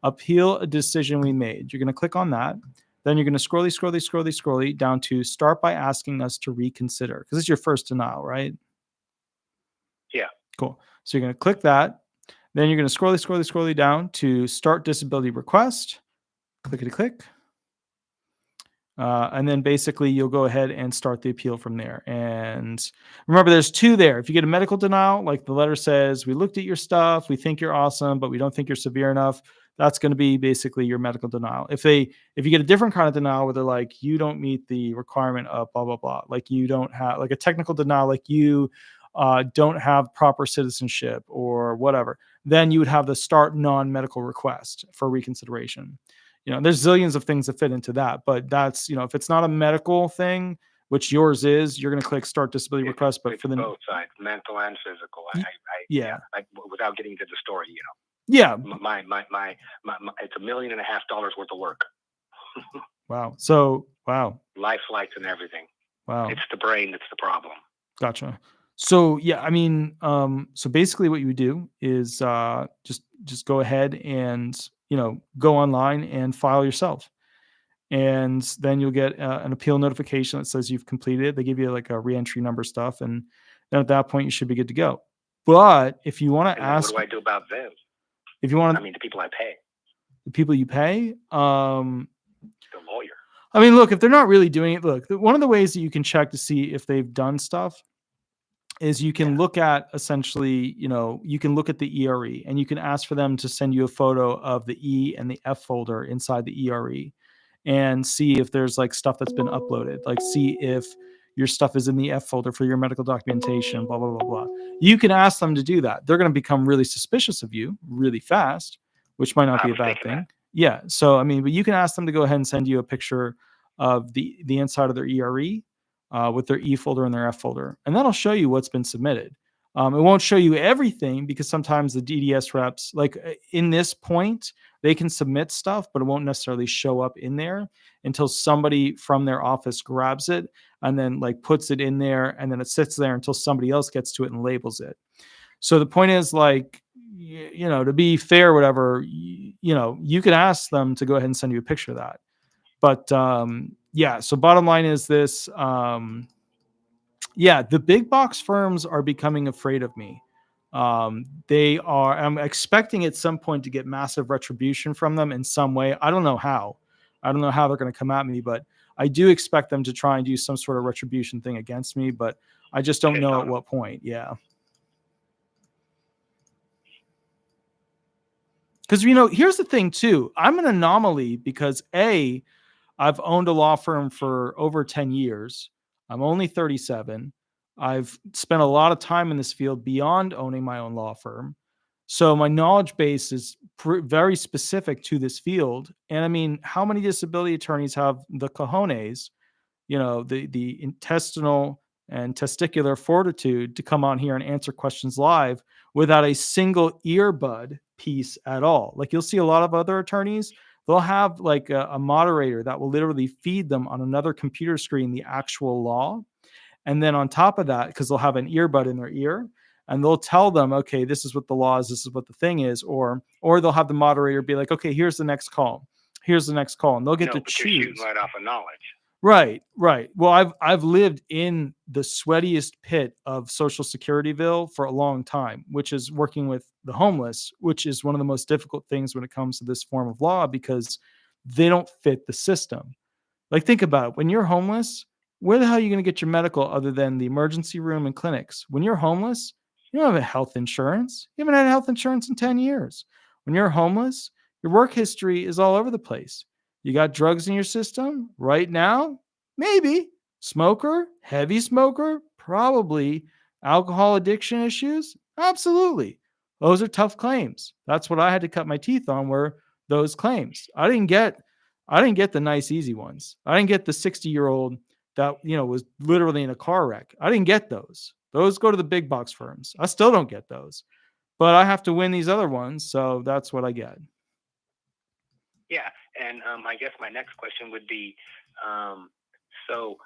appeal a decision we made. You're going to click on that. Then you're going to scroll down to start by asking us to reconsider, because it's your first denial, right? Yeah. Cool. So you're going to click that. Then you're going to scroll down to start disability request. Click. And then basically you'll go ahead and start the appeal from there. And remember, there's two there. If you get a medical denial, like the letter says, we looked at your stuff, we think you're awesome, but we don't think you're severe enough. That's going to be basically your medical denial. If you get a different kind of denial where they're like, you don't meet the requirement of blah, blah, blah, like you don't have, like a technical denial, like you don't have proper citizenship or whatever, then you would have the start non-medical request for reconsideration. There's zillions of things that fit into that, but that's, if it's not a medical thing, which yours is, you're going to click start disability request, but for the both sides, mental and physical. Without getting into the story, yeah, my it's $1.5 million worth of work. Wow. So, wow. Life flights and everything. Wow. It's the brain that's the problem. Gotcha. So, yeah, so basically what you would do is just go ahead and, go online and file yourself. and then you'll get an appeal notification that says you've completed it. They give you like a reentry number stuff, and then at that point you should be good to go. But if you want to ask, what do I do about them? If you want, I mean, the people I pay, the people you pay, the lawyer. I mean, look, if they're not really doing it, look, one of the ways that you can check to see if they've done stuff is you can look at essentially, you can look at the ERE and you can ask for them to send you a photo of the E and the F folder inside the ERE and see if there's like stuff that's been uploaded, like see if your stuff is in the F folder for your medical documentation, blah, blah, blah, blah. You can ask them to do that. They're going to become really suspicious of you really fast, which might not be a bad thing. Yeah. So, I mean, but you can ask them to go ahead and send you a picture of the inside of their ERE with their E folder and their F folder. And that'll show you what's been submitted. It won't show you everything because sometimes the DDS reps, like in this point, they can submit stuff, but it won't necessarily show up in there until somebody from their office grabs it and then like puts it in there. And then it sits there until somebody else gets to it and labels it. So the point is like, to be fair, whatever, you can ask them to go ahead and send you a picture of that. But yeah, so bottom line is this. Yeah, the big box firms are becoming afraid of me. I'm expecting at some point to get massive retribution from them in some way. I don't know how. I don't know how they're going to come at me, but I do expect them to try and do some sort of retribution thing against me, but I just don't know at what point. Yeah. Because, here's the thing too. I'm an anomaly because I've owned a law firm for over 10 years. I'm only 37. I've spent a lot of time in this field beyond owning my own law firm. So my knowledge base is very specific to this field. And I mean, how many disability attorneys have the cojones, the intestinal and testicular fortitude to come on here and answer questions live without a single earbud piece at all? Like you'll see a lot of other attorneys, they'll have like a moderator that will literally feed them on another computer screen the actual law. And then on top of that, because they'll have an earbud in their ear and they'll tell them, okay, this is what the law is, this is what the thing is, or they'll have the moderator be like, okay, here's the next call. Here's the next call. And they'll get to choose. You're shooting right off of knowledge. Right. Well, I've lived in the sweatiest pit of Social Securityville for a long time, which is working with the homeless, which is one of the most difficult things when it comes to this form of law because they don't fit the system. Like, think about it. When you're homeless, where the hell are you going to get your medical other than the emergency room and clinics? When you're homeless, you don't have a health insurance. You haven't had health insurance in 10 years. When you're homeless, your work history is all over the place. You got drugs in your system right now? Maybe. Smoker? Heavy smoker? Probably. Alcohol addiction issues? Absolutely. Those are tough claims. That's what I had to cut my teeth on, were those claims. I didn't get the nice, easy ones. I didn't get the 60-year-old that, was literally in a car wreck. I didn't get those. Those go to the big box firms. I still don't get those. But I have to win these other ones, so that's what I get. Yeah, and I guess my next question would be, so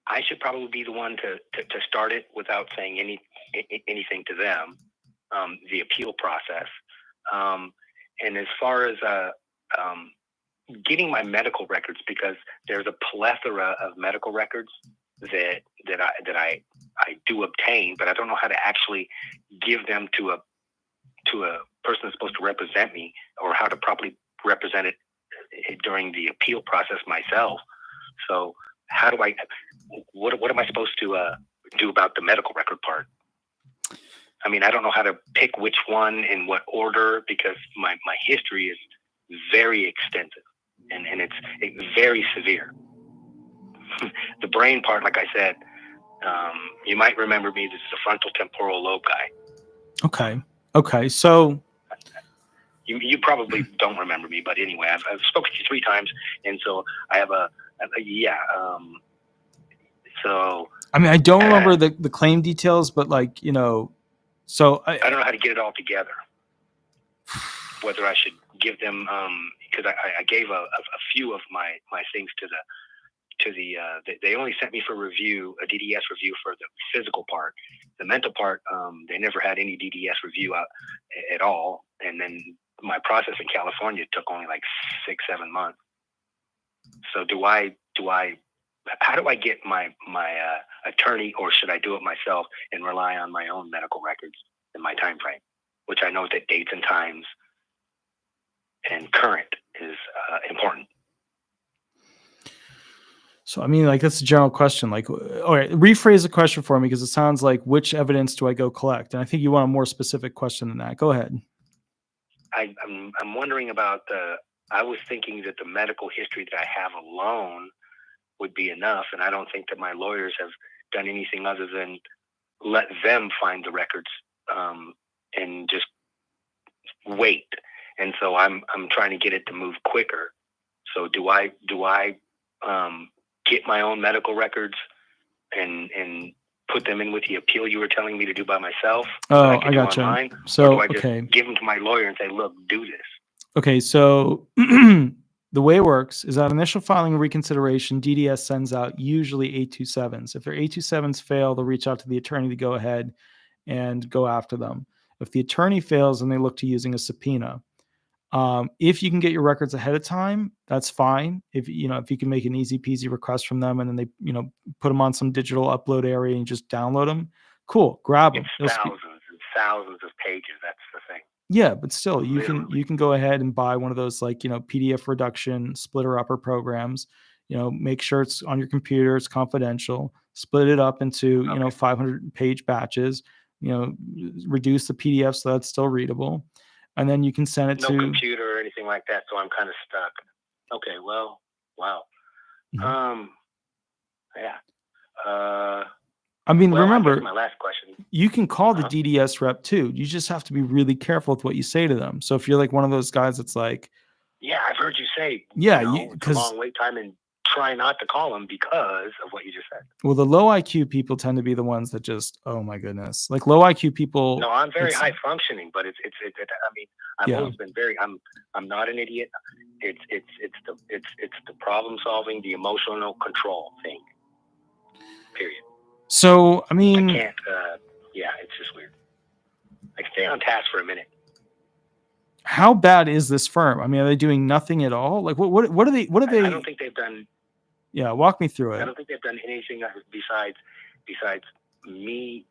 I should probably be the one to start it without saying anything to them, the appeal process. And as far as getting my medical records, because there's a plethora of medical records that I do obtain, but I don't know how to actually give them to a person that's supposed to represent me, or how to properly represent it during the appeal process myself. So how do what am I supposed to do about the medical record part? I mean, I don't know how to pick which one in what order, because my history is very extensive and it's very severe. The brain part, like I said, you might remember me. This is a frontal temporal lobe guy. Okay. So you probably don't remember me, but anyway, I've spoken to you 3 times, and so I have so I mean, I don't remember the claim details, but so I don't know how to get it all together. Whether I should give them, because I gave a few of my things to the they only sent me for review, a DDS review for the physical part. The mental part, they never had any DDS review at all. And then my process in California took only like 6-7 months. So how do I get my attorney, or should I do it myself and rely on my own medical records in my time frame, which I know that dates and times and current is important. So, I mean, like, that's a general question. Like, all right, rephrase the question for me, because it sounds like, which evidence do I go collect? And I think you want a more specific question than that. Go ahead. I'm wondering about I was thinking that the medical history that I have alone would be enough, and I don't think that my lawyers have done anything other than let them find the records and just wait. And so I'm trying to get it to move quicker. So do I get my own medical records and put them in with the appeal you were telling me to do by myself? Oh, I gotcha. Online? So, or do I just give them to my lawyer and say, look, do this? Okay, so the way it works is that initial filing and reconsideration, DDS sends out usually 827s. If their 827s fail, they'll reach out to the attorney to go ahead and go after them. If the attorney fails, then they look to using a subpoena. If you can get your records ahead of time, that's fine. If you can make an easy peasy request from them, and then they, put them on some digital upload area and just download them, cool, grab them. It's thousands and thousands of pages. That's the thing. Yeah, but still, you can go ahead and buy one of those, like, PDF reduction splitter upper programs. Make sure it's on your computer, it's confidential. Split it up into 500-page batches. Reduce the PDF so that's still readable, and then you can send it to no computer or anything like that. So I'm kind of stuck. Okay, well, wow. Mm-hmm. Yeah. I mean, remember, my last question. You can call the DDS rep too. You just have to be really careful with what you say to them. So if you're like one of those guys that's like, yeah, I've heard you say, it's a long wait time, and try not to call them because of what you just said. Well, the low IQ people tend to be the ones that just, oh my goodness, like low IQ people. No, I'm very high functioning, but I've always been I'm not an idiot. It's the problem solving, the emotional control thing. Period. So, I mean, I can't, it's just weird. Like, stay on task for a minute. How bad is this firm? I mean, are they doing nothing at all? Like, what are they? I don't think they've done. Yeah, walk me through it. I don't think they've done anything besides me.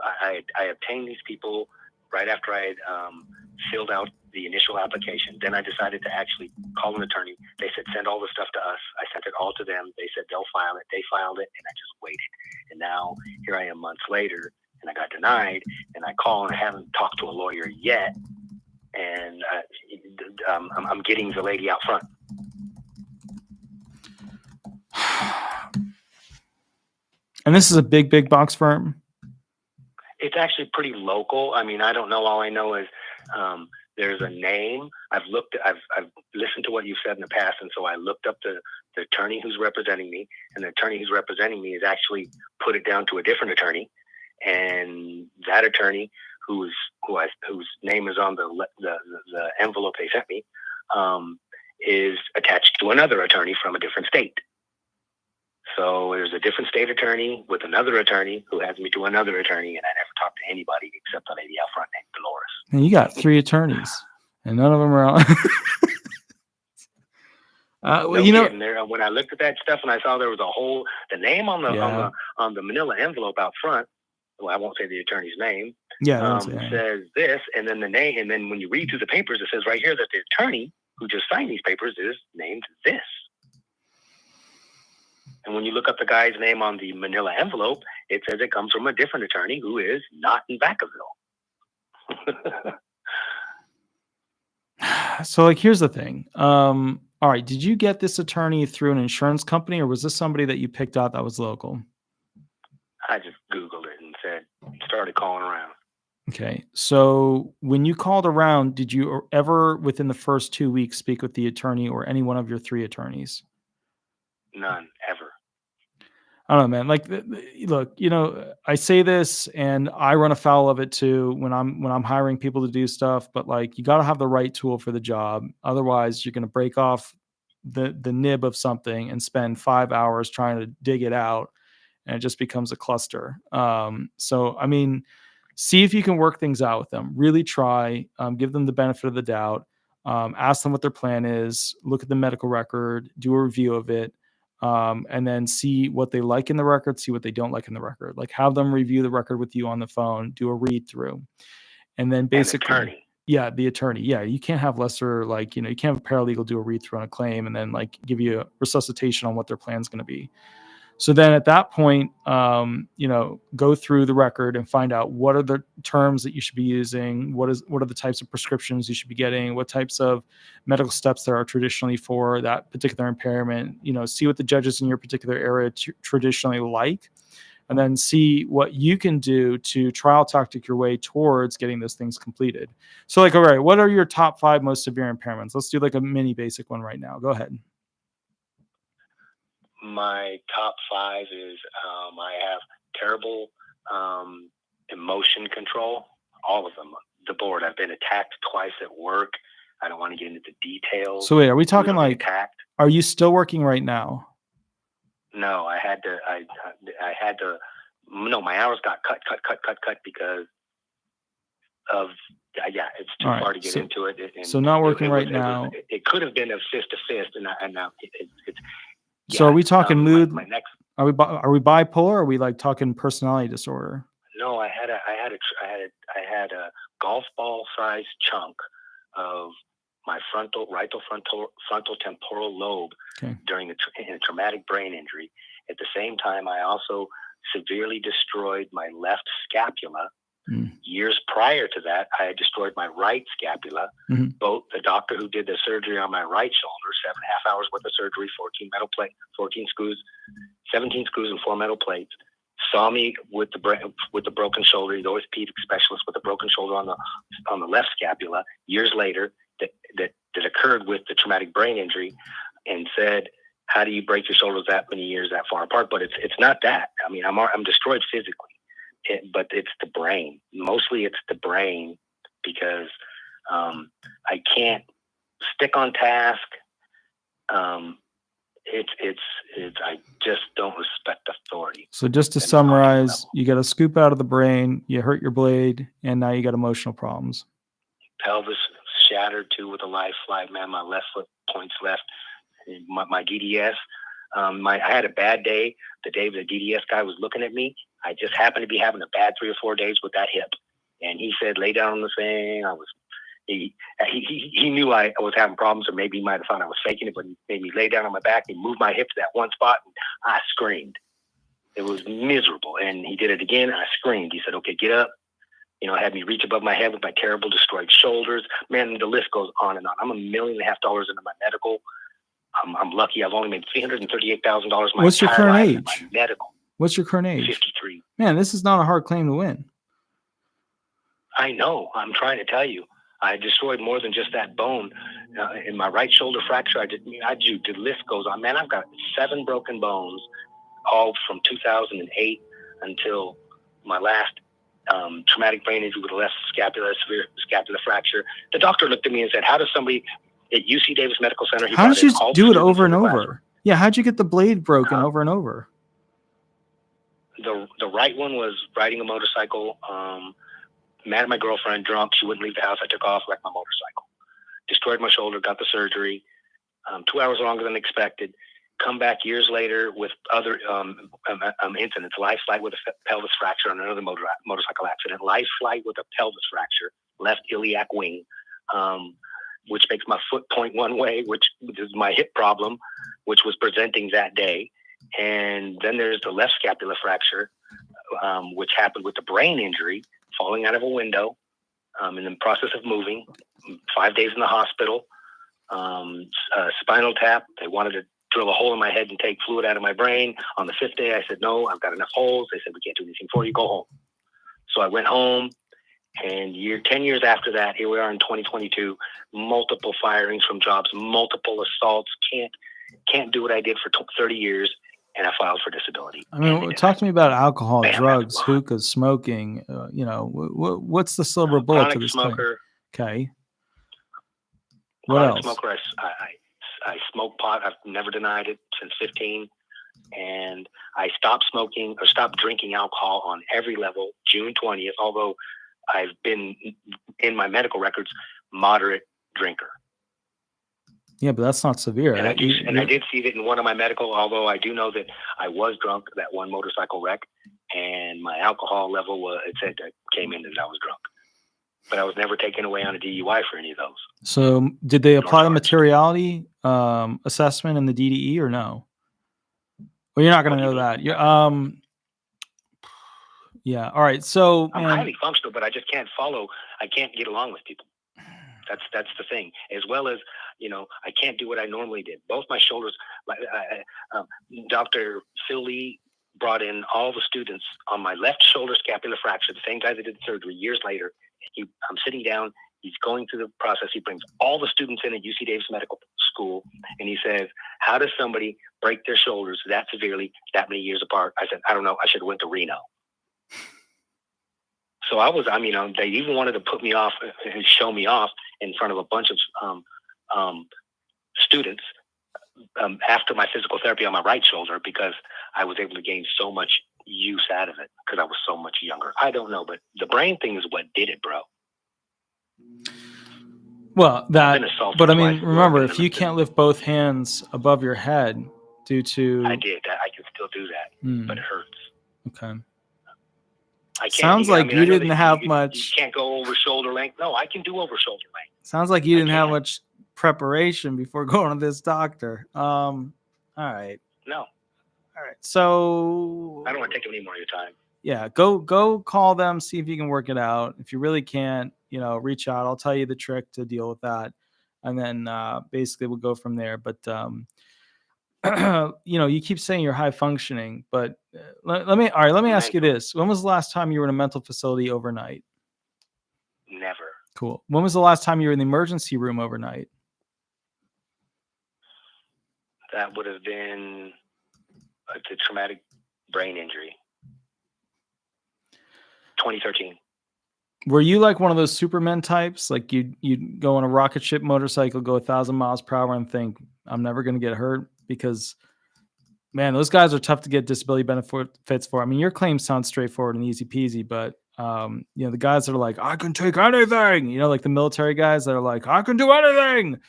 I obtained these people right after I had filled out the initial application. Then I decided to actually call an attorney. They said, send all the stuff to us. I sent it all to them. They said they'll file it. They filed it, and I just waited. And now here I am months later, and I got denied. And I call, and I haven't talked to a lawyer yet. And I'm getting the lady out front. And this is a big box firm? It's actually pretty local. I mean, I don't know. All I know is there's a name. I've listened to what you've said in the past, and so I looked up the attorney who's representing me, and the attorney who's representing me has actually put it down to a different attorney, and that attorney whose name is on the envelope they sent me is attached to another attorney from a different state. So there's a different state attorney with another attorney who has me to another attorney, and I never talked to anybody except the lady out front named Dolores. And you got 3 attorneys, and none of them are on. When I looked at that stuff and I saw there was the name on the manila envelope out front. Well, I won't say the attorney's name. Yeah, says this, and then the name, and then when you read through the papers, it says right here that the attorney who just signed these papers is named this. And when you look up the guy's name on the manila envelope, it says it comes from a different attorney who is not in Vacaville. So, like, here's the thing. All right, did you get this attorney through an insurance company, or was this somebody that you picked out that was local? I just Googled it and started calling around. Okay. So when you called around, did you ever within the first 2 weeks speak with the attorney or any one of your 3 attorneys? None, ever. I don't know, man. Like, look, I say this and I run afoul of it too when I'm hiring people to do stuff, but like, you got to have the right tool for the job. Otherwise you're going to break off the nib of something and spend 5 hours trying to dig it out. And it just becomes a cluster. So, I mean, see if you can work things out with them. Really try. Give them the benefit of the doubt. ask them what their plan is, look at the medical record, do a review of it, and then see what they like in the record, see what they don't like in the record. Like have them review the record with you on the phone, do a read through, and then basically, attorney. yeah, the attorney. Yeah, you can't have lesser, like, you can't have a paralegal do a read through on a claim and then like give you a resuscitation on what their plan's going to be. So then at that point, go through the record and find out what are the terms that you should be using, what are the types of prescriptions you should be getting, what types of medical steps there are traditionally for that particular impairment, see what the judges in your particular area traditionally like, and then see what you can do to trial tactic your way towards getting those things completed. So like, all right, what are your top 5 most severe impairments? Let's do like a mini basic one right now. Go ahead. My top 5 is I have terrible emotion control, all of them, the board. I've been attacked twice at work. I don't want to get into the details. So wait, are we talking like, attacked. Are you still working right now? No, I had to, no, my hours got cut because of, it's too far to get into it. So not working right now. It could have been a fist to fist, and now it's. So are we talking mood? My next, are we bipolar? Or are we like talking personality disorder? No, I had a golf ball sized chunk of my frontal temporal lobe during a traumatic brain injury. At the same time, I also severely destroyed my left scapula. Years prior to that, I had destroyed my right scapula. Both the doctor who did the surgery on my right shoulder, 7.5 hours worth of surgery, 17 screws and 4 metal plates, saw me with the broken shoulder. The orthopedic specialist with the broken shoulder on the left scapula. Years later, that occurred with the traumatic brain injury, and said, "How do you break your shoulders that many years that far apart?" But it's not that. I mean, I'm destroyed physically. But it's the brain. Mostly it's the brain, because I can't stick on task. I just don't respect authority. So just to summarize, you got a scoop out of the brain, you hurt your blade, and now you got emotional problems. Pelvis shattered too with a life flight, man. My left foot points left. My DDS. I had a bad day. The day the DDS guy was looking at me, I just happened to be having a bad 3 or 4 days with that hip. And he said, lay down on the thing. He knew I was having problems, or maybe he might have thought I was faking it, but he made me lay down on my back. He moved my hip to that one spot, and I screamed. It was miserable. And he did it again. I screamed. He said, okay, get up. Had me reach above my head with my terrible destroyed shoulders. Man, the list goes on and on. I'm $1.5 million into my medical. I'm lucky. I've only made $338,000. What's your current age? My medical. What's your current age? 53. Man, this is not a hard claim to win. I know. I'm trying to tell you. I destroyed more than just that bone. In my right shoulder fracture, the list goes on. Man, I've got 7 broken bones, all from 2008 until my last traumatic brain injury with a left scapula, severe scapular fracture. The doctor looked at me and said, how does somebody at UC Davis Medical Center... How did you do it over and over? Yeah, how'd you get the blade broken over and over? The right one was riding a motorcycle, mad at my girlfriend, drunk. She wouldn't leave the house. I took off, wrecked my motorcycle. Destroyed my shoulder, got the surgery. 2 hours longer than expected. Come back years later with other incidents. Life flight with a pelvis fracture on another motorcycle accident. Life flight with a pelvis fracture, left iliac wing, which makes my foot point one way, which is my hip problem, which was presenting that day. And then there's the left scapular fracture, which happened with the brain injury, falling out of a window, in the process of moving, 5 days in the hospital, spinal tap. They wanted to drill a hole in my head and take fluid out of my brain. On the 5th day, I said, no, I've got enough holes. They said, we can't do anything for you. Go home. So I went home, and 10 years after that, here we are in 2022, multiple firings from jobs, multiple assaults, can't do what I did for 30 years. And I filed for disability. I mean, talk to me about alcohol, drugs, hookah, smoking. What's the silver bullet chronic to this smoker. Thing? Okay. What Chronic else? Smoker. I smoke pot. I've never denied it since 15, and I stopped smoking or stopped drinking alcohol on every level June 20th. Although I've been in my medical records moderate drinker. Yeah, but that's not severe. And I did see that in one of my medical, although I do know that I was drunk that one motorcycle wreck, and my alcohol level it said that came in that I was drunk. But I was never taken away on a DUI for any of those. So did they apply the materiality assessment in the DDE or no? Well, you're not going to know that. Yeah. All right. So I'm highly functional, but I just can't follow. I can't get along with people. That's the thing. As well as, I can't do what I normally did. Both my shoulders, Dr. Phil Lee brought in all the students on my left shoulder scapular fracture, the same guy that did the surgery years later. I'm sitting down. He's going through the process. He brings all the students in at UC Davis Medical School, and he says, how does somebody break their shoulders that severely, that many years apart? I said, I don't know. I should have went to Reno. So they even wanted to put me off and show me off in front of a bunch of students after my physical therapy on my right shoulder, because I was able to gain so much use out of it because I was so much younger. I don't know, but the brain thing is what did it, bro. Well, but I mean, remember, if you can't lift both hands above your head due to... I did that. I can still do that, but it hurts. Okay. Sounds like you didn't have much... You can't go over shoulder length. No, I can do over shoulder length. Sounds like you didn't have much preparation before going to this doctor. All right. No. All right. So... I don't want to take any more of your time. Yeah, go call them, see if you can work it out. If you really can't, reach out. I'll tell you the trick to deal with that. And then basically we'll go from there. But, you keep saying you're high functioning, but let me ask you this. When was the last time you were in a mental facility overnight? Never. Cool. When was the last time you were in the emergency room overnight? That would have been a traumatic brain injury. 2013. Were you like one of those Superman types? Like you'd go on a rocket ship motorcycle, go 1,000 miles per hour and think, I'm never going to get hurt? Because, man, those guys are tough to get disability benefits for. I mean, your claims sound straightforward and easy peasy, but, the guys that are like, I can take anything, like the military guys that are like, I can do anything.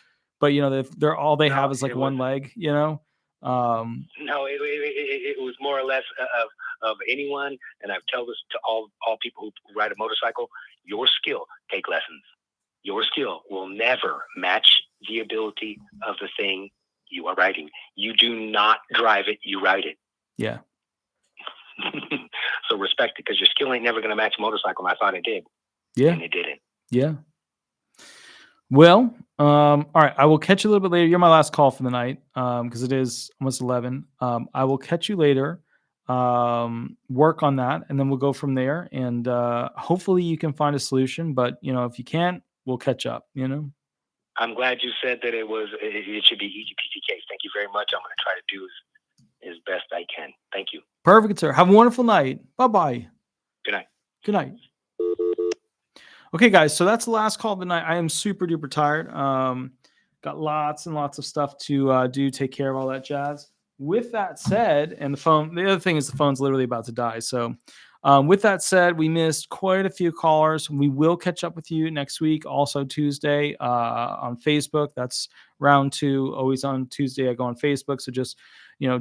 But, they're all they have is like one leg, No, it was more or less of anyone, and I've told this to all people who ride a motorcycle, your skill, take lessons. Your skill will never match the ability of the thing you are riding. You do not drive it, you ride it. Yeah. So respect it, because your skill ain't never going to match a motorcycle, and I thought it did. Yeah. And it didn't. Yeah. Well, all right. I will catch you a little bit later. You're my last call for the night, because it is almost 11. I will catch you later. Work on that, and then we'll go from there. And hopefully you can find a solution. But if you can't, we'll catch up. I'm glad you said that it should be easy peasy case. Thank you very much. I'm going to try to do as best I can. Thank you. Perfect, sir. Have a wonderful night. Bye-bye. Good night. Good night. Okay, guys. So that's the last call of the night. I am super duper tired. Got lots and lots of stuff to do, take care of all that jazz. With that said, and the other thing is the phone's literally about to die. So with that said, we missed quite a few callers. We will catch up with you next week. Also Tuesday on Facebook. That's round 2. Always on Tuesday, I go on Facebook. So just,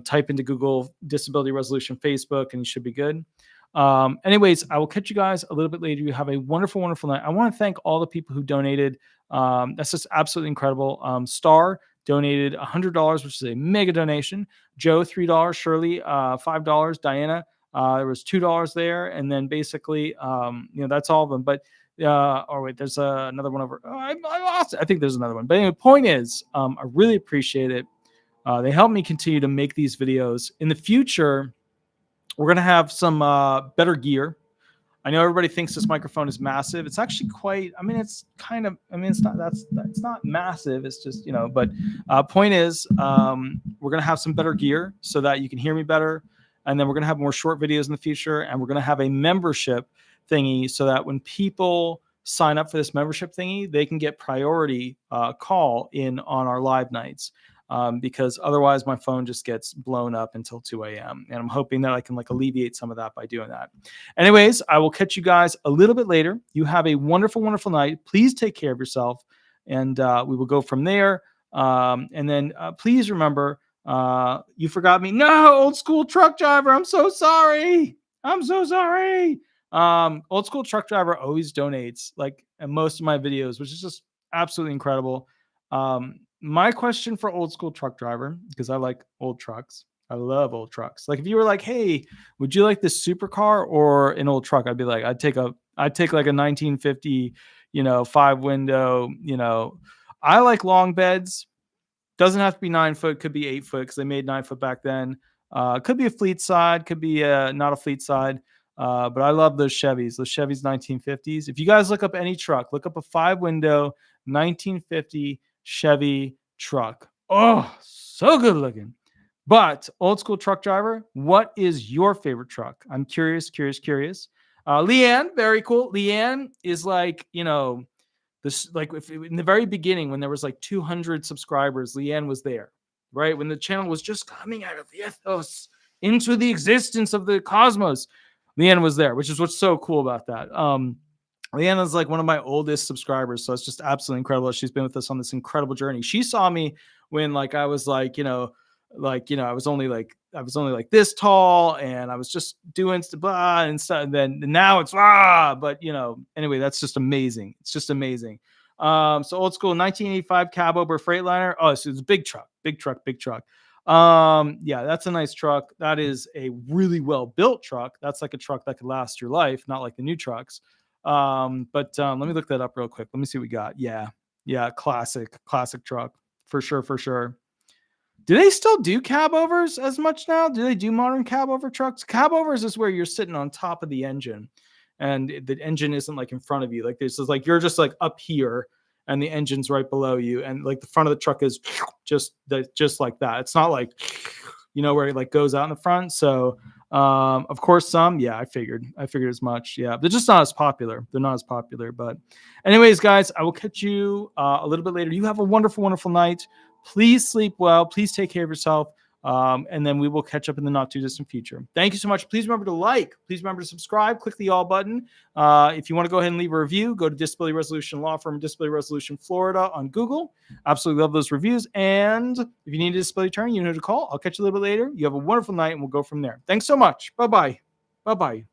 type into Google Disability Resolution Facebook and you should be good. Anyways, I will catch you guys a little bit later. You have a wonderful, wonderful night. I want to thank all the people who donated. That's just absolutely incredible. Star donated $100, which is a mega donation. Joe, $3. Shirley, $5. Diana, there was $2 there. And then basically, that's all of them. But, wait, there's another one over. I lost it. I think there's another one. But anyway, point is, I really appreciate it. They help me continue to make these videos. In the future, we're going to have some better gear. I know everybody thinks this microphone is massive. It's actually quite, it's not massive. It's just, but point is, we're going to have some better gear so that you can hear me better. And then we're going to have more short videos in the future. And we're going to have a membership thingy so that when people sign up for this membership thingy, they can get priority call in on our live nights. Because otherwise my phone just gets blown up until 2 a.m. And I'm hoping that I can alleviate some of that by doing that. Anyways, I will catch you guys a little bit later. You have a wonderful, wonderful night. Please take care of yourself. And we will go from there. And then please remember, you forgot me. No, old school truck driver. I'm so sorry. I'm so sorry. Old school truck driver always donates, like in most of my videos, which is just absolutely incredible. My question for old school truck driver, because I like old trucks. I love old trucks. Like if you were like, hey, would you like this supercar or an old truck? I'd be like, I'd take like a 1950, 5-window, I like long beds. Doesn't have to be 9 foot, could be 8 foot because they made 9 foot back then. Could be a fleet side, could be not a fleet side. But I love those Chevys 1950s. If you guys look up any truck, look up a 5-window 1950 Chevy truck. Oh, so good looking. But old school truck driver, what is your favorite truck? I'm curious. Leanne, very cool. Leanne is like, this, like if in the very beginning when there was like 200 subscribers, Leanne was there, right? When the channel was just coming out of the ethos into the existence of the cosmos, Leanne was there, which is what's so cool about that. Leanne is like one of my oldest subscribers, so it's just absolutely incredible. She's been with us on this incredible journey. She saw me when like I was like, I was only like this tall and I was just doing blah and stuff. And then now it's but anyway, that's just amazing. It's just amazing. So old school 1985 cab over Freightliner. Oh, so it's a big truck. Yeah, that's a nice truck. That is a really well built truck. That's like a truck that could last your life, not like the new trucks. But let me look that up real quick. Let me see what we got. Yeah, classic truck for sure. Do they still do cab overs as much now? Do they do modern cab over trucks? Cab overs is where you're sitting on top of the engine and the engine isn't like in front of you. Like this is like, you're just like up here and the engine's right below you. And like the front of the truck is just like that. It's not like, where it like goes out in the front. So, of course I figured as much. Yeah. They're just not as popular. But anyways, guys, I will catch you a little bit later. You have a wonderful, wonderful night. Please sleep well. Please take care of yourself. And then we will catch up in the not too distant future. Thank you so much. Please remember to like. Please remember to subscribe. Click the all button. If you want to go ahead and leave a review, go to Disability Resolution Law Firm, Disability Resolution Florida on Google. Absolutely love those reviews. And if you need a disability attorney, you know who to call. I'll catch you a little bit later. You have a wonderful night, and we'll go from there. Thanks so much. Bye-bye. Bye-bye.